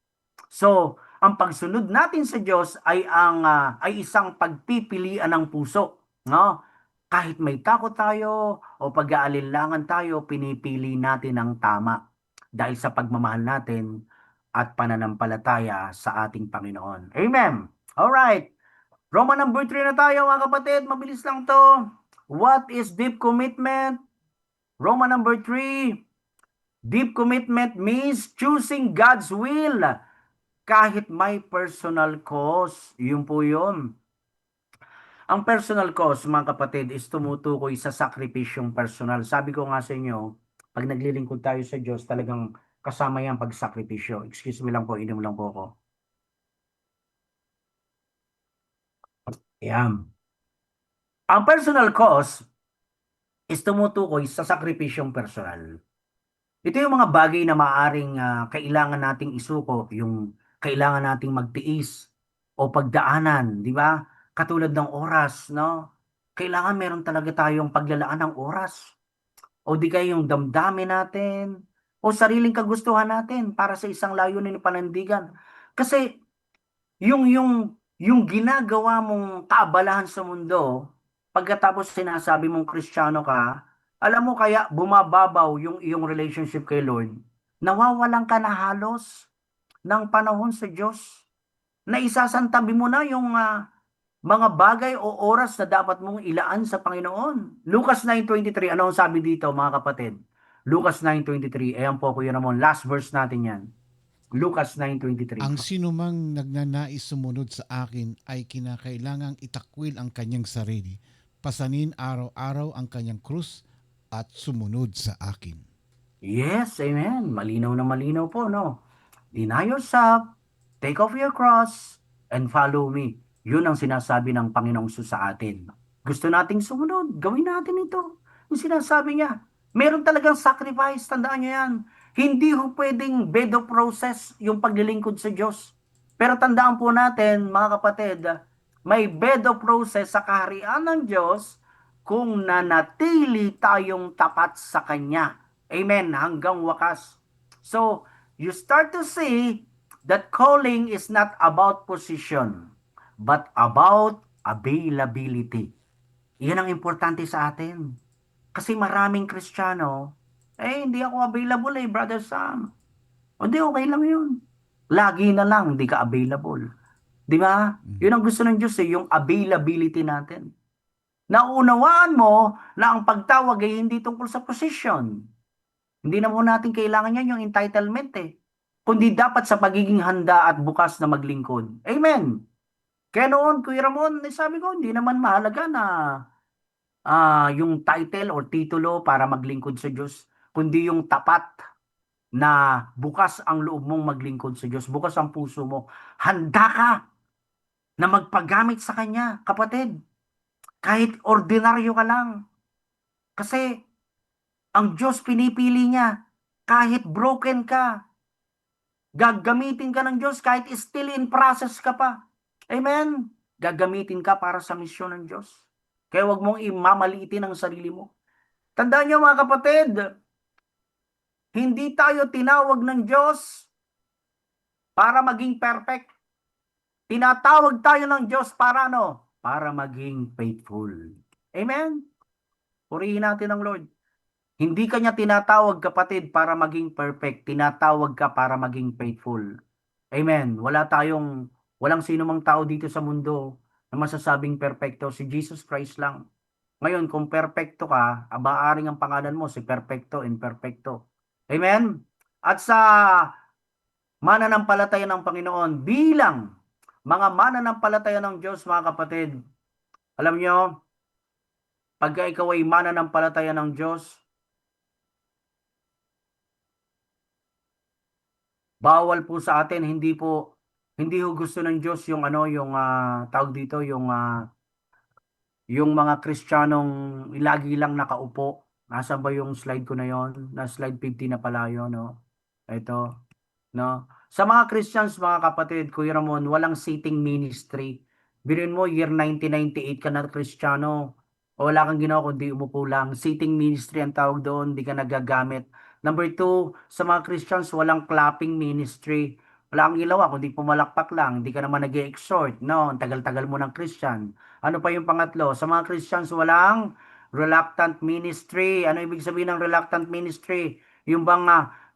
So, ang pagsunod natin sa Diyos ay isang pagpipilian ng puso, no? Kahit may takot tayo o pag-aalinlangan tayo, pinipili natin ang tama dahil sa pagmamahal natin at pananampalataya sa ating Panginoon. Amen. Alright. Roma number 3 na tayo, mga kapatid. Mabilis lang to. What is deep commitment? Roman number 3. Deep commitment means choosing God's will kahit may personal cost. Yun po yun. Ang personal cost, mga kapatid, is tumutukoy sa sakripisyong personal. Sabi ko nga sa inyo, pag naglilingkod tayo sa Diyos, talagang kasama yan pagsakripisyo. Excuse me lang po, inom lang po ako. Yan. Ang personal cost is tumutukoy sa sakripisyong personal. Ito yung mga bagay na maaring kailangan nating isuko, yung kailangan nating magtiis o pagdaanan, di ba? Katulad ng oras, no? Kailangan meron talaga tayong paglalaan ng oras. O di kaya yung damdamin natin, o sariling kagustuhan natin para sa isang layunin ni panandigan. Kasi yung ginagawa mong kaabalahan sa mundo, pagkatapos sinasabi mong Kristiyano ka, alam mo kaya bumababaw yung iyong relationship kay Lord, nawawalan ka na halos ng panahon sa Diyos, na isasantabi mo na yung mga bagay o oras na dapat mong ilaan sa Panginoon. Lucas 9:23, ano ang sabi dito mga kapatid? Lucas 9:23, ayan po Kuya Ramon, last verse natin yan. Lucas 9:23. Ang sinumang nagnanais sumunod sa akin ay kinakailangang itakwil ang kanyang sarili, pasanin araw-araw ang kanyang krus at sumunod sa akin. Yes, amen. Malinaw na malinaw po, no? Deny yourself, take off your cross, and follow me. Yun ang sinasabi ng Panginoong Jesus sa atin. Gusto nating sumunod, gawin natin ito. Yung sinasabi niya, meron talagang sacrifice, tandaan niyo yan. Hindi ho pwedeng bedo process yung paglilingkod sa Diyos. Pero tandaan po natin, mga kapatid, may bedo process sa kaharian ng Diyos kung nanatili tayong tapat sa Kanya. Amen, hanggang wakas. So, you start to see that calling is not about position, but about availability. Iyan ang importante sa atin. Kasi maraming Kristiyano, hindi ako available Brother Sam. Hindi, okay lang yun. Lagi na lang, hindi ka available. Di ba? Yun ang gusto ng Diyos yung availability natin. Naunawaan mo na ang pagtawag ay hindi tungkol sa position. Hindi na mo natin kailangan yan yung entitlement kundi dapat sa pagiging handa at bukas na maglingkod. Amen. Kaya noon, Kuya Ramon, sabi ko, hindi naman mahalaga na yung title or titulo para maglingkod sa Diyos, kundi yung tapat na bukas ang loob mong maglingkod sa Diyos, bukas ang puso mo. Handa ka na magpagamit sa Kanya, kapatid. Kahit ordinaryo ka lang. Kasi ang Diyos pinipili niya, kahit broken ka, gagamitin ka ng Diyos kahit still in process ka pa. Amen? Gagamitin ka para sa misyon ng Diyos. Kaya wag mong imamaliitin ang sarili mo. Tandaan niyo mga kapatid, hindi tayo tinawag ng Diyos para maging perfect. Tinatawag tayo ng Diyos para ano? Para maging faithful. Amen? Purihin natin ang Lord. Hindi kanya tinatawag kapatid para maging perfect. Tinatawag ka para maging faithful. Amen. Walang sino mang tao dito sa mundo na masasabing perfecto. Si Jesus Christ lang. Ngayon, kung perfecto ka, abaaring ang pangalan mo si perfecto, imperfecto. Amen? At sa mananampalataya ng Panginoon, bilang mga mananampalataya ng Diyos, mga kapatid, alam nyo, pagka ikaw ay mananampalataya ng Diyos, bawal po sa atin, hindi ho gusto ng Diyos yung tawag dito, yung mga Kristiyanong lagi lang nakaupo. Nasaan ba yung slide ko na yon? Na slide 50 na pala yun, no? Ito, no? Sa mga Christians, mga kapatid, Kuya Ramon, walang sitting ministry. Biruin mo, year 1998 ka na Kristiyano, o wala kang ginawa kundi umupo lang. Sitting ministry ang tawag doon, di ka nagagamit. Number 2, sa mga Christians, walang clapping ministry. Wala kang ginawa kundi pumalakpak lang, di ka naman nag-exhort. No, ang tagal-tagal mo ng Christian. Ano pa yung pangatlo? Sa mga Christians, walang reluctant ministry. Ano ibig sabihin ng reluctant ministry? Yung bang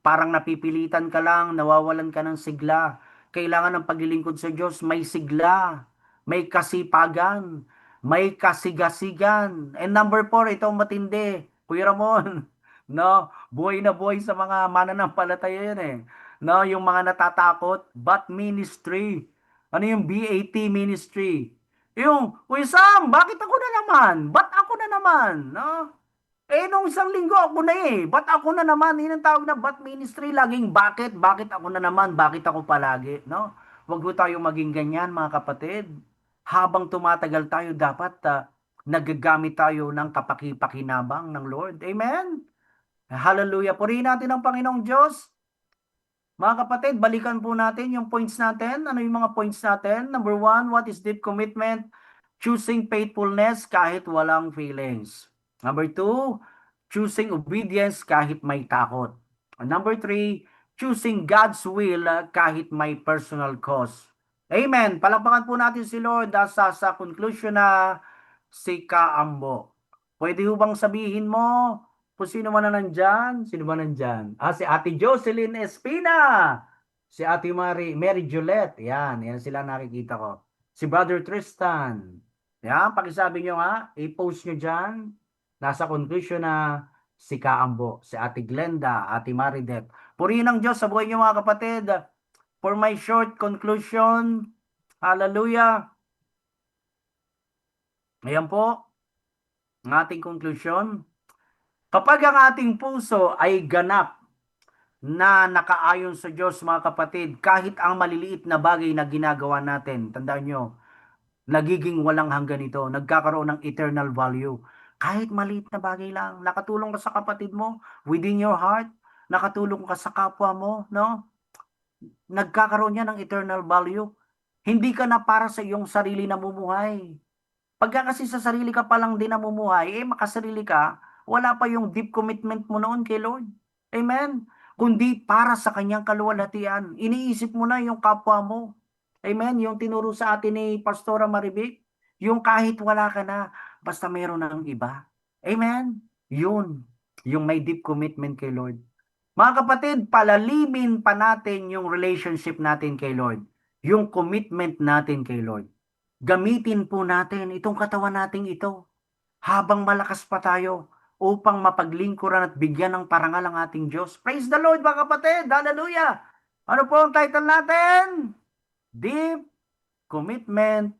parang napipilitan ka lang, nawawalan ka ng sigla. Kailangan ng paglilingkod sa Diyos, may sigla, may kasipagan, may kasigasigan. And number 4, ito ang matindi. Kuya Ramon, no? Buhay na buhay sa mga mananampalataya yan eh. No, yung mga natatakot, but ministry. Ano yung BAT ministry? Yung, Kuya Sam, bakit ako na naman? Ba't ako na naman? No? Eh, nung isang linggo ako na eh. Ba't ako na naman? Yun ang tawag na bat ministry. Laging bakit? Bakit ako na naman? Bakit ako palagi? No? Huwag po tayo maging ganyan, mga kapatid. Habang tumatagal tayo, dapat nagagamit tayo ng kapaki-pakinabang ng Lord. Amen? Hallelujah. Purihin natin ang Panginoong Diyos. Mga kapatid, balikan po natin yung points natin. Ano yung mga points natin? Number 1, what is deep commitment? Choosing faithfulness kahit walang feelings. Number 2, choosing obedience kahit may takot. Number 3, choosing God's will kahit may personal cause. Amen. Palakpakan po natin si Lord sa conclusion na si Kaambo. Pwede ho bang sabihin mo kung sino man na nandyan? Sino ba nandyan? Si Ate Jocelyn Espina. Si Ate Mary Juliet. Yan sila nakikita ko. Si Brother Tristan. Yan, pakisabi nyo nga, i-post nyo dyan. Nasa conclusion na si Kaambo, si Ate Glenda, Ate Maridet. Purihin ang Diyos sa buhay nyo mga kapatid. For my short conclusion, hallelujah. Ayan po, ang ating conclusion. Kapag ang ating puso ay ganap na nakaayon sa Diyos mga kapatid, kahit ang maliliit na bagay na ginagawa natin, tandaan nyo, nagiging walang hanggan ito, nagkakaroon ng eternal value. Kahit maliit na bagay lang, nakatulong ka sa kapatid mo, within your heart, nakatulong ka sa kapwa mo, no? Nagkakaroon yan ng eternal value. Hindi ka na para sa iyong sarili na namumuhay. Pagka kasi sa sarili ka palang din namumuhay, makasarili ka, wala pa yung deep commitment mo noon kay Lord. Amen? Kundi para sa kanyang kaluwalhatian. Iniisip mo na yung kapwa mo. Amen? Yung tinuro sa atin ni Pastora Maribik, yung kahit wala ka na, basta meron ng iba. Amen? Yun. Yung may deep commitment kay Lord. Mga kapatid, palalimin pa natin yung relationship natin kay Lord. Yung commitment natin kay Lord. Gamitin po natin itong katawan nating ito habang malakas pa tayo upang mapaglingkuran at bigyan ng parangal ang ating Diyos. Praise the Lord mga kapatid. Hallelujah. Ano po ang title natin? Deep Commitment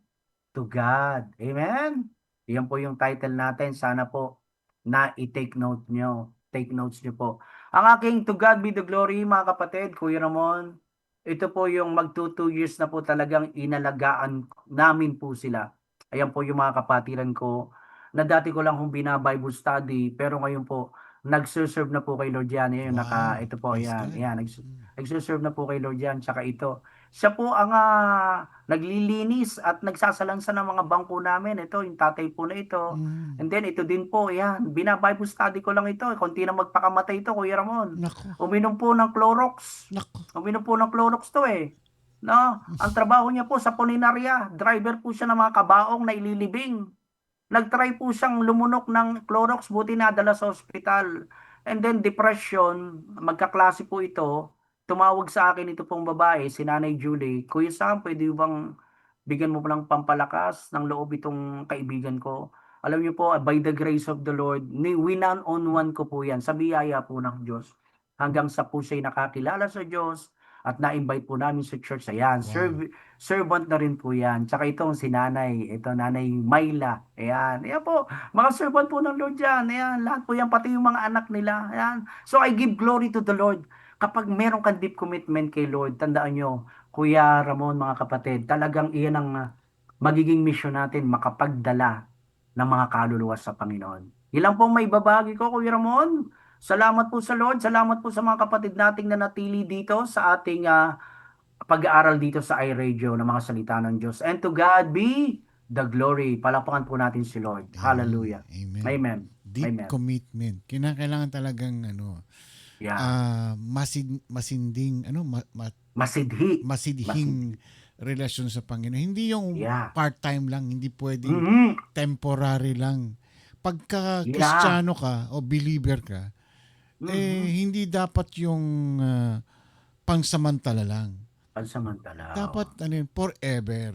to God. Amen? Yan po yung title natin. Sana po na i-take note nyo. Take notes nyo po. Ang aking To God Be the Glory, mga kapatid, Kuya Ramon, ito po yung magto 2 years na po talagang inalagaan namin po sila. Ayan po yung mga kapatiran ko na dati ko lang kung bina-Bible study, pero ngayon po, nagserve na po kay Lord yan. Yan, ito po, yan. Nagserve na po kay Lord yan. Tsaka ito. Siya po ang naglilinis at nagsasalansa ng mga bangko namin. Ito, yung tatay po na ito. And then, ito din po, yan. Bina-Bible study ko lang ito. Kunti na magpakamatay ito, Kuya Ramon. Uminom po ng Clorox. Uminom po ng Clorox to eh. No? Ang trabaho niya po sa pulinarya. Driver po siya ng mga kabaong na ililibing. Nag-try po siyang lumunok ng Clorox, buti nadala sa ospital. And then depression, magkaklase po ito. Tumawag sa akin ito pong babae, si Nanay Julie. Kuya Sam, pwede bang bigyan mo lang pampalakas ng loob itong kaibigan ko? Alam niyo po, by the grace of the Lord, winan-on-one ko po yan, sa biyaya po ng Diyos. Hanggang sa po siya'y nakakilala sa Diyos at na-invite po namin sa church. Ayan, servant na rin po yan. Tsaka itong si Nanay, ito Nanay Myla. Ayan, ayan po, mga servant po ng Lord yan. Ayan, lahat po yan, pati yung mga anak nila. Ayan. So I give glory to the Lord. Kapag meron kang deep commitment kay Lord, tandaan nyo, Kuya Ramon, mga kapatid, talagang iyan ang magiging mission natin, makapagdala ng mga kaluluwa sa Panginoon. Ilang pong may babagi ko, Kuya Ramon. Salamat po sa Lord, salamat po sa mga kapatid nating nanatili dito sa ating pag-aaral dito sa iRadio ng mga salita ng Diyos. And to God be the glory. Palakpakan po natin si Lord. Hallelujah. Amen. Amen. Deep Amen. commitment. Kinakailangan talagang masinding masidhing relasyon sa Panginoon. Hindi yung part-time lang, hindi pwedeng temporary lang. Pagka Kristiyano ka o believer ka, hindi dapat yung pangsamantala lang. Pansamantala. Dapat forever.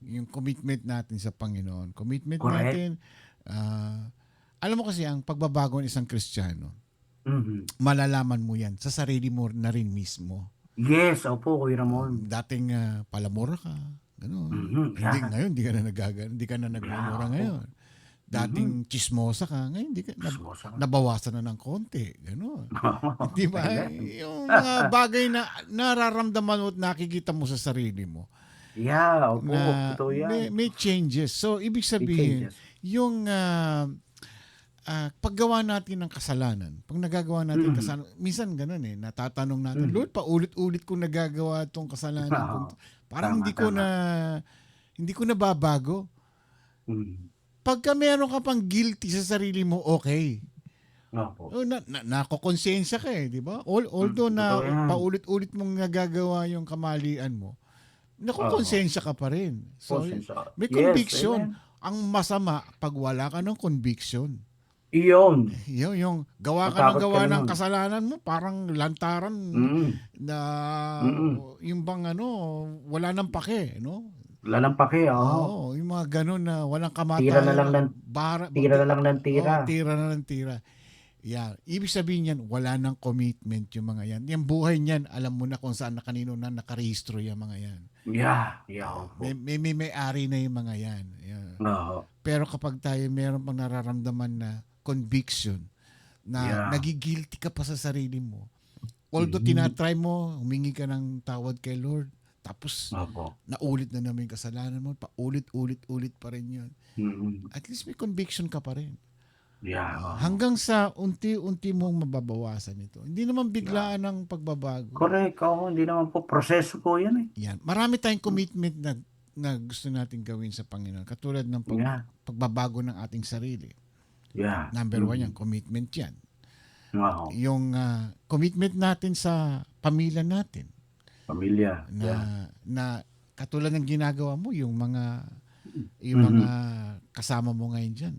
Yung commitment natin sa Panginoon. Commitment Correct. natin, alam mo kasi ang pagbabago ng isang Kristiyano, Mhm. malalaman mo yan sa sarili mo na rin mismo. Yes, opo, Kuya Ramon. Dating palamura ka, gano'n. Mhm, yeah. Ngayon, hindi ka na nagmumura Yeah, ngayon. Dating chismosa ka, ngayon hindi ka, Chismosa ka. nabawasan na ng konti, gano'n. Di ba? Ayan. Yung mga bagay na nararamdaman mo at nakikita mo sa sarili mo, Yeah, opo, na totoo yan. may changes. So, ibig May sabihin, changes. yung paggawa natin ng kasalanan, pag nagagawa natin Mhm. kasalanan, minsan ganun natatanong natin, Mhm. Lord, paulit-ulit kong nagagawa itong kasalanan. Oo. Parang Tama, hindi ko nababago. Mhm. Pagka meron ka pang guilty sa sarili mo, okay. Opo. Nakokonsensya ka di ba? Although na Totoo yan. paulit-ulit mong nagagawa yung kamalian mo, nakokonsensya ka pa rin. So, Konsensya. may Yes, conviction. amen. Ang masama, pag wala ka ng conviction. Iyon. Yung gawa ka ng Matakot gawa ka ng naman. kasalanan mo, parang lantaran Mm. na yung bang wala nang pake, no? Lalampaki, Oo, yung mga ganun na walang kamatayan. Tira na lang ng- bara, tira na lang ng tira. Oo, tira na ng tira. Yeah. Ibig sabihin yan, wala nang commitment yung mga yan. Yung buhay niyan, alam mo na kung saan na kanino na nakarehistro yung mga yan. Yeah, opo. May-ari na yung mga yan. Yeah. Oo. Pero kapag tayo meron pang nararamdaman na conviction, na Yeah. nagigilty ka pa sa sarili mo, although tinatry mo, humingi ka ng tawad kay Lord, tapos Opo. naulit na naman yung kasalanan mo, paulit-ulit pa rin yun. Mhm. At least may conviction ka pa rin. Yeah. oo. Hanggang sa unti-unti mong mababawasan ito. Hindi naman biglaan ang pagbabago. Correct. Oo, hindi naman po. Proseso po yan eh. Yan. Marami tayong commitment na gusto natin gawin sa Panginoon. Katulad ng Yeah. pagbabago ng ating sarili. Yeah. Number one yan, commitment yan. Oo. Yung commitment natin sa pamilya natin. Pamilya. Na, Yeah. na katulad ng ginagawa mo, yung mga kasama mo ngayon dyan.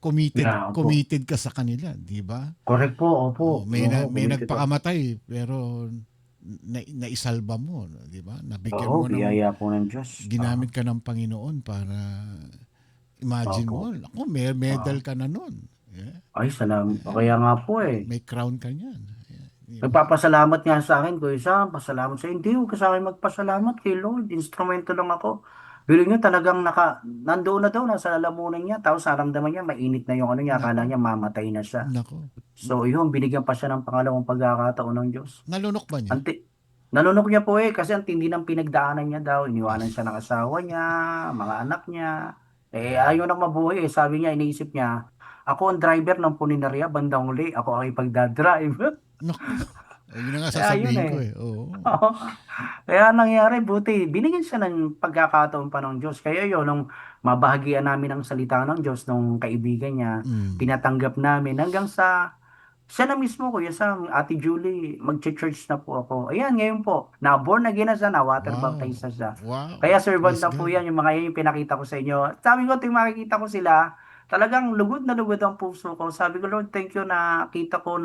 Yeah, opo. Committed ka sa kanila, di ba? Correct po. Opo. May Oo, committed nagpakamatay pero naisalba mo, di ba? Nabigyan Oo, mo ng biyaya po ng Diyos. ginamit ka ng Panginoon para imagine mo, Opo. ako may medal ka na nun. Yeah. Ay, salamat. Kaya nga po eh. May crown ka niyan. Yeah. Nagpapasalamat nga sa akin, Kuya Sam. Pasalamat sa hindi. Huwag ka sa akin magpasalamat kay Lord. Instrumento lang ako. Bilo nyo talagang nandoon na daw, nasa lalamunan niya. Tapos naramdaman niya, mainit na yung ano niya. Akala niya mamatay na siya. Nako. So yun, binigyan pa siya ng pangalawang pagkakataon ng Diyos. Nalunok ba niya? Nalunok niya po eh, kasi ang tindi ng pinagdaanan niya daw. Iniwanan siya ng asawa niya, mga anak niya. Ayaw nang mabuhay eh. Sabi niya, iniisip niya, ako ang driver ng puninarya, bandang uli. Ako ang ipagdadrive. Nako. Yun na nga Kaya yun sasabihin eh. ko eh. Oo. Kaya nangyari, buti, binigyan siya ng pagkakataon pa ng Diyos. Kaya yun, nung mabahagian namin ang salita ng Diyos, nung kaibigan niya, tinatanggap namin hanggang sa, siya na mismo, Kuya Sam, Ate Julie, mag-church na po ako. Ayan, ngayon po, na-born again na siya, na-water Wow. baptized na siya. Wow. Kaya servant Praise na po God. yan, yung mga yan yung pinakita ko sa inyo. Sabi ko, ting makikita ko sila, talagang lugod na lugod ang puso ko. Sabi ko, Lord, thank you na kita ko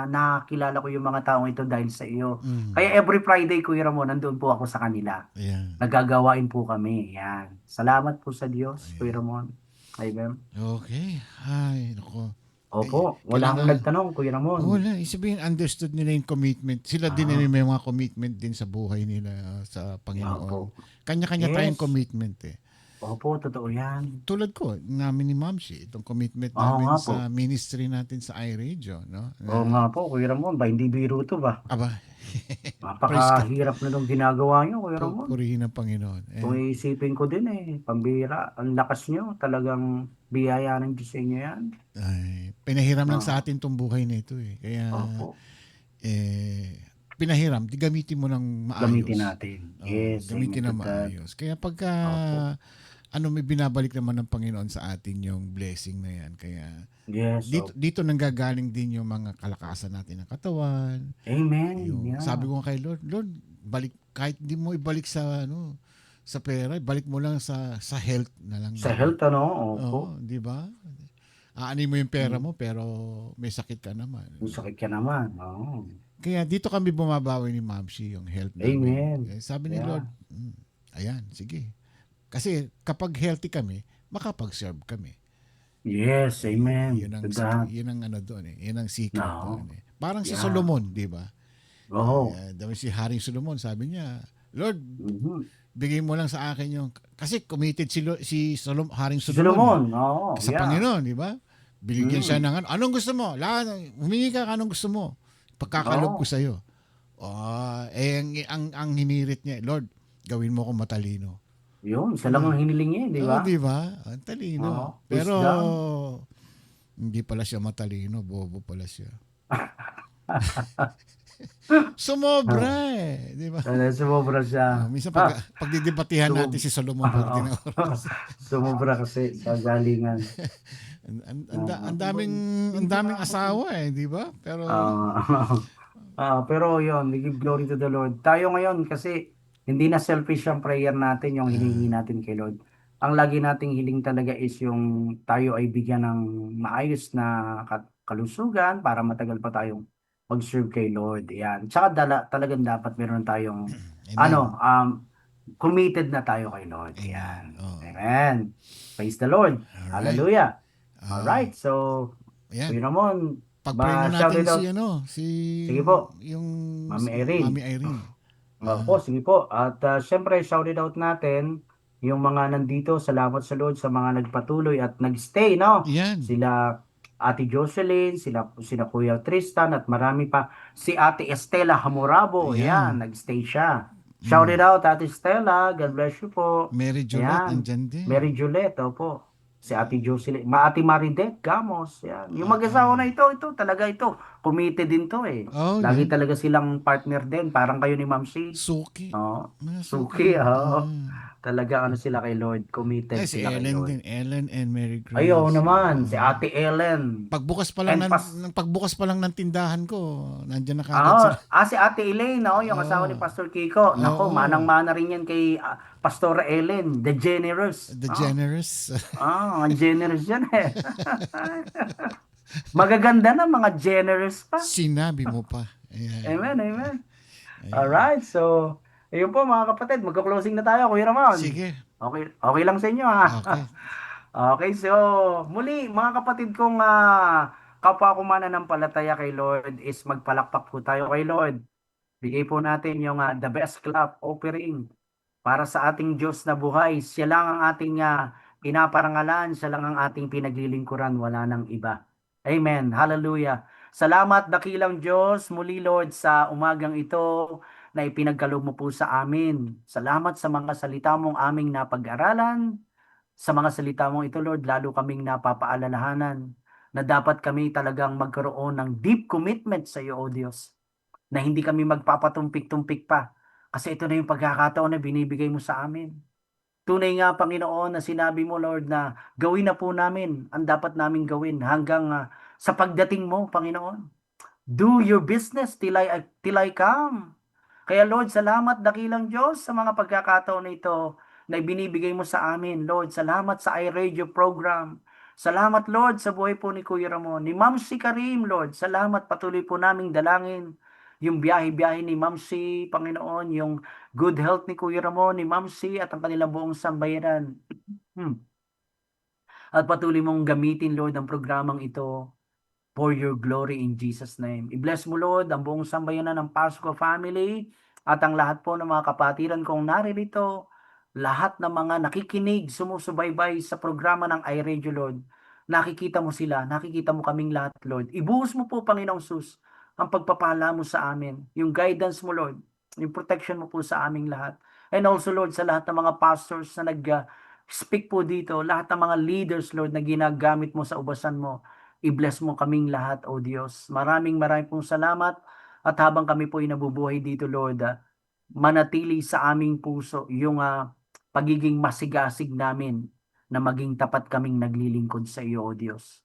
nakilala ko yung mga taong ito dahil sa iyo. Kaya every Friday, Kuya Ramon, nandun po ako sa kanila. Ayan. Nagagawain po kami. Yan. Salamat po sa Diyos, Kuya Ramon. Amen. Okay. Ay, nako. Opo, wala akong nagtanong, Kuya Ramon. Wala. Sabihin, understood nila yung commitment. Sila din may mga commitment din sa buhay nila sa Panginoon. Opo. Kanya-kanya Yes. tayong commitment eh. Opo, totoo yan. Tulad ko, namin ni Mamsi, itong commitment Oo namin nga po. sa ministry natin sa iRadio, no? Oo nga po, Kuya Ramon. Ba, hindi biro to ba? Aba, Napakahirap na nung ginagawa niyo, Kuya Ramon. purihin ng Panginoon. Kung iisipin ko din eh, pambira, ang lakas nyo, talagang biyaya ng Diyos sa inyo yan. Ay, pinahiram lang sa atin itong buhay na ito eh. Kaya, Opo, pinahiram, di gamitin mo ng maayos. gamitin natin. Oo, Yes, gamitin amen ng to that. maayos. Kaya pagka, Opo. may binabalik naman ng Panginoon sa atin yung blessing na yan. Kaya, Yes, dito nanggagaling din yung mga kalakasan natin ng katawan. amen. Yung, Yeah. Sabi ko nga kay Lord, balik, kahit di mo ibalik sa, sa pera, balik mo lang sa health na lang. Sa health, ano? Opo. Oo, di ba? Aanin mo yung pera mo, pero may sakit ka naman. Ang sakit ka naman. Oo. Kaya dito kami bumabawi ni Mamsi yung health namin. Amen. Sabi ni Yeah. Lord, Ayan, sige. Kasi kapag healthy kami, makapag-serve kami. Yes, amen. Yun ang To that. yun ang ano doon eh. Yun ang secret No. doon eh. Parang si Yeah. Solomon, di ba? Oh. Dami si Haring Solomon, sabi niya, Lord, Mhm. bigay mo lang sa akin yung kasi committed si Haring Si Solomon Solomon, oo, sa yeah. Panginoon, di ba? Binigyan siya Mm. ng ano, anong gusto mo? Humingi ka anong gusto mo. Pagkakalob ko Oo. sa iyo. Ang hinirit niya, Lord, gawin mo akong matalino. Yun, siya lang ang hiniling niya, di ba? Oh, di ba? Ang talino. Oo, Pero wisdom. hindi pala siya matalino, bobo pala siya. Sumobra eh, di ba? Sumobra siya. Minsan pagdidebatihan Sum- natin si Solomon pagdating ng oras. Sumobra kasi sa galingan. Ang daming asawa eh, di ba? Pero Pero yun, we give glory to the Lord. Tayo ngayon kasi hindi na selfish ang prayer natin, yung hiningi natin kay Lord. Ang lagi nating hiling talaga is yung tayo ay bigyan ng maayos na kalusugan para matagal pa tayong mag-serve kay Lord. Yan. Tsaka talagang dapat meron tayong Amen. committed na tayo kay Lord. Amen. Yan. Oo. Amen. Praise the Lord. Alright. Hallelujah. Ah, Alright. So, Ayan. Kuya Ramon, Pag-pray mo shout natin it out. Sige po. yung Mami Irene. Mami Irene. Opo, sige po. At syempre, shout it out natin yung mga nandito. Salamat sa Lord sa mga nagpatuloy at nagstay, no? Yan. Sila Ate Jocelyn, sila Kuya Tristan, at marami pa. Si Ate Estela Hamurabo, Ayan. nagstay siya. Shout it out, Ate Estela. God bless you po. Mary Juliet, Ayan. andyan din. Mary Juliet, opo. Si Ate Jocelyn, Ate Maridet Gamos, yan. Yung mag-asawa na ito, talaga ito. Committed din to eh. Oh, Lagi yan. talaga silang partner din, parang kayo ni Ma'am C. Suki. Oo. Mga Suki, oo. Ah. Talaga sila kay Lord, committed Si sila kay Ellen Lord. din. Ellen and Mary Grace. Ayaw naman, si Oo. Ate Ellen. Pagbukas pa lang And pagbukas pa lang ng tindahan ko, nandiyan na kagad sila. Si Ate Elaine, yung asawa ni Oo. Pastor Kiko. Nako, Oo. manang-mana rin yan kay Pastor Ellen, the generous. The generous. Ang generous yan eh. Magaganda na mga generous pa. Sinabi mo pa. Ayan. Amen, amen. Alright, so, ayun po mga kapatid, magka-closing na tayo, Kuya Ramon. Sige. Okay lang sa inyo ha. Okay. Okay, so muli mga kapatid kong kapwa ko mananampalataya kay Lord is magpalakpak po tayo kay Lord. Bigay po natin yung the best clap offering para sa ating Diyos na buhay. Siya lang ang ating pinaparangalan, siya lang ang ating pinaglilingkuran, wala nang iba. Amen. Hallelujah. Salamat dakilang Diyos muli Lord sa umagang ito na ipinagkaloob mo po sa amin. Salamat sa mga salita mong aming napag-aralan. Sa mga salita mong ito, Lord, lalo kaming napapaalalahanan na dapat kami talagang magkaroon ng deep commitment sa iyo, O Diyos. Na hindi kami magpapatumpik-tumpik pa. Kasi ito na yung pagkakataon na binibigay mo sa amin. Tunay nga, Panginoon, na sinabi mo, Lord, na gawin na po namin ang dapat namin gawin hanggang sa pagdating mo, Panginoon. Do your business till I come. Kaya Lord, salamat dakilang Diyos sa mga pagkakataon na ito na binibigay mo sa amin. Lord, salamat sa iRadio program. Salamat Lord sa buhay po ni Kuya Ramon, ni Ma'am C. Karim, Lord. Salamat, patuloy po naming dalangin yung biyahe-biyahe ni Ma'am C, Panginoon, yung good health ni Kuya Ramon, ni Ma'am C, at ang kanilang buong sambayanan. At patuloy mong gamitin, Lord, ang programang ito for your glory in Jesus' name. I-bless mo, Lord, ang buong sambayanan ng Pasco family at ang lahat po ng mga kapatiran kong naririto, lahat ng mga nakikinig, sumusubaybay sa programa ng iRadio, Lord. Nakikita mo sila, nakikita mo kaming lahat, Lord. Ibuhos mo po, Panginoong Sus, ang pagpapala mo sa amin, yung guidance mo, Lord, yung protection mo po sa aming lahat. And also, Lord, sa lahat ng mga pastors na nag-speak po dito, lahat ng mga leaders, Lord, na ginagamit mo sa ubasan mo, i-bless mo kaming lahat, O Diyos. Maraming pong salamat. At habang kami po ay nabubuhay dito, Lord, manatili sa aming puso yung pagiging masigasig namin na maging tapat kaming naglilingkod sa iyo, O Diyos.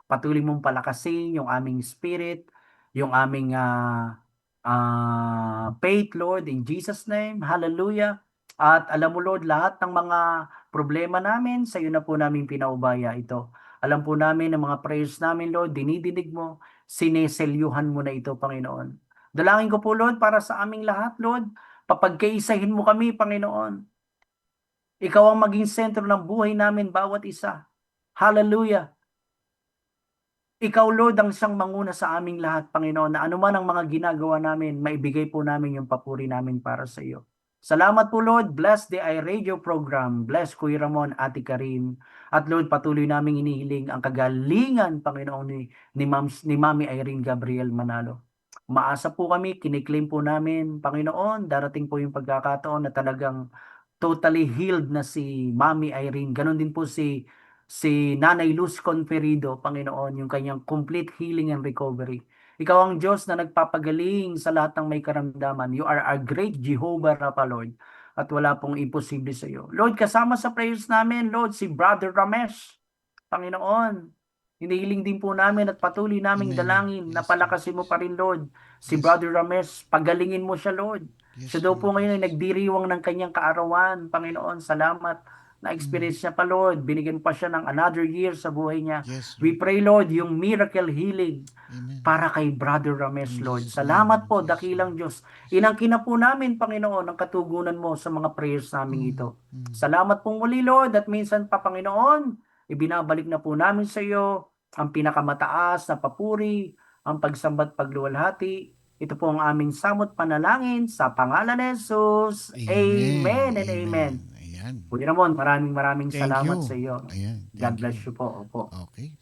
Patuloy mong palakasin yung aming spirit, yung aming faith, Lord, in Jesus' name. Hallelujah. At alam mo, Lord, lahat ng mga problema namin, sa iyo na po namin pinaubaya ito. Alam po namin ang mga prayers namin, Lord, dinidinig mo, sineselyuhan mo na ito, Panginoon. Dalangin ko po, Lord, para sa aming lahat, Lord, papagkaisahin mo kami, Panginoon. Ikaw ang maging sentro ng buhay namin bawat isa. Hallelujah. Ikaw, Lord, ang siyang manguna sa aming lahat, Panginoon, na anuman ang mga ginagawa namin, maibigay po namin yung papuri namin para sa iyo. Salamat po, Lord. Bless the iRadio program. Bless Kuya Ramon, Ate Karim. At Lord, patuloy naming inihiling ang kagalingan, Panginoon, ni Mami Irene Gabriel Manalo. Maasa po kami, kiniklaim po namin, Panginoon, darating po yung pagkakataon na talagang totally healed na si Mami Irene. Ganon din po si Nanay Luz Conferido, Panginoon, yung kanyang complete healing and recovery. Ikaw ang Diyos na nagpapagaling sa lahat ng may karamdaman. You are our great Jehovah Rapha, Lord. At wala pong imposible sa iyo. Lord, kasama sa prayers namin, Lord, si Brother Ramesh, Panginoon. Hinihiling din po namin at patuloy naming Amen. dalangin na Yes, palakasin mo pa rin, Lord. Si Yes. Brother Ramesh, pagalingin mo siya, Lord. Yes, Siya daw po Lord. ngayon ay nagdiriwang ng kanyang kaarawan. Panginoon, salamat. Na-experience niya pa, Lord. Binigyan pa siya ng another year sa buhay niya. Yes, We Lord. pray, Lord, yung miracle healing Amen. para kay Brother Ramesh, In Lord. Jesus' Salamat name. po, Yes, dakilang Lord. Diyos. Inangkin na po namin, Panginoon, ang katugunan mo sa mga prayers namin ito. Salamat po muli, Lord, at minsan pa, Panginoon, ibinabalik na po namin sa iyo ang pinakamataas na papuri, ang pagsambat pagluwalhati. Ito po ang aming samot panalangin sa pangalan ni Jesus. Amen and amen. Ayan. Kuya Ramon, maraming Thank salamat you. sa iyo. Ayan. God Thank bless you. you po. Opo. Okay.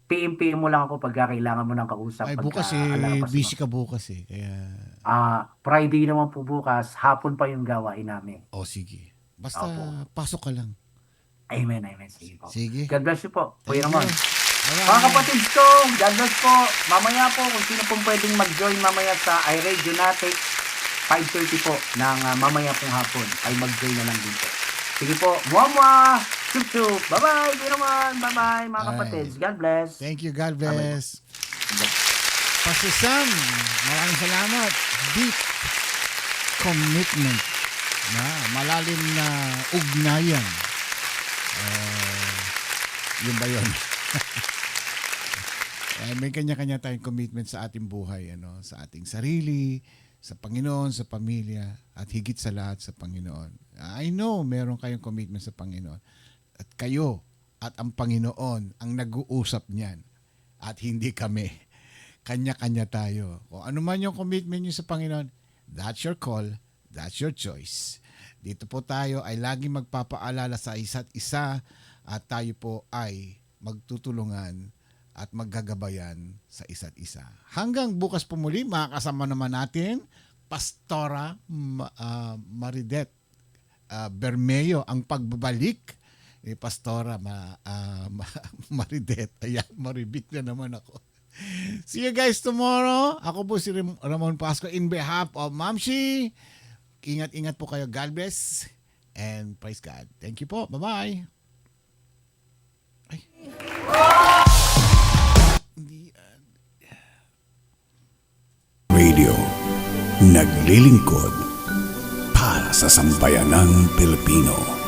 PM mo lang ako pagka kailangan mo ng kausap. Ay, pagka bukas alarmas mo. busy ka bukas Kaya, Friday naman po bukas, hapon pa yung gawain namin. sige. Basta Opo. pasok ka lang. Amen. Sige po. Sige. God bless you po. Kuya Thank Ramon. you. Bye-bye. Mga kapatid ko, God bless po. Mamaya po, kung sino pong pwedeng mag-join mamaya sa iRadio natin, 5:30 po ng mamaya pong hapon, ay mag-join na lang dito. Sige po. Mwah! Chup-chup. Bye-bye, Kuya Ramon. Bye-bye, mga Alright. kapatid. God bless. Thank you. God bless. Pastor Sam, maraming salamat. Deep commitment na malalim na ugnayan. Yun ba yun? May kanya-kanya tayong commitment sa ating buhay, sa ating sarili, sa Panginoon, sa pamilya, at higit sa lahat sa Panginoon. I know meron kayong commitment sa Panginoon. At kayo at ang Panginoon ang nag-uusap niyan. At hindi kami. Kanya-kanya tayo. Kung ano man yung commitment niyo sa Panginoon, that's your call, that's your choice. Dito po tayo ay laging magpapaalala sa isa't isa at tayo po ay magtutulungan at maggagabayan sa isa't isa. Hanggang bukas po muli, makakasama naman natin Pastora Maridet Bermeo, ang pagbabalik ni Pastora Maridet. Ayan, maribit na naman ako. See you guys tomorrow. Ako po si Ramon Pasco in behalf of Mamshi. Ingat-ingat po kayo. God bless and praise God. Thank you po. Bye-bye. Radio, naglilingkod para sa sambayanang Pilipino.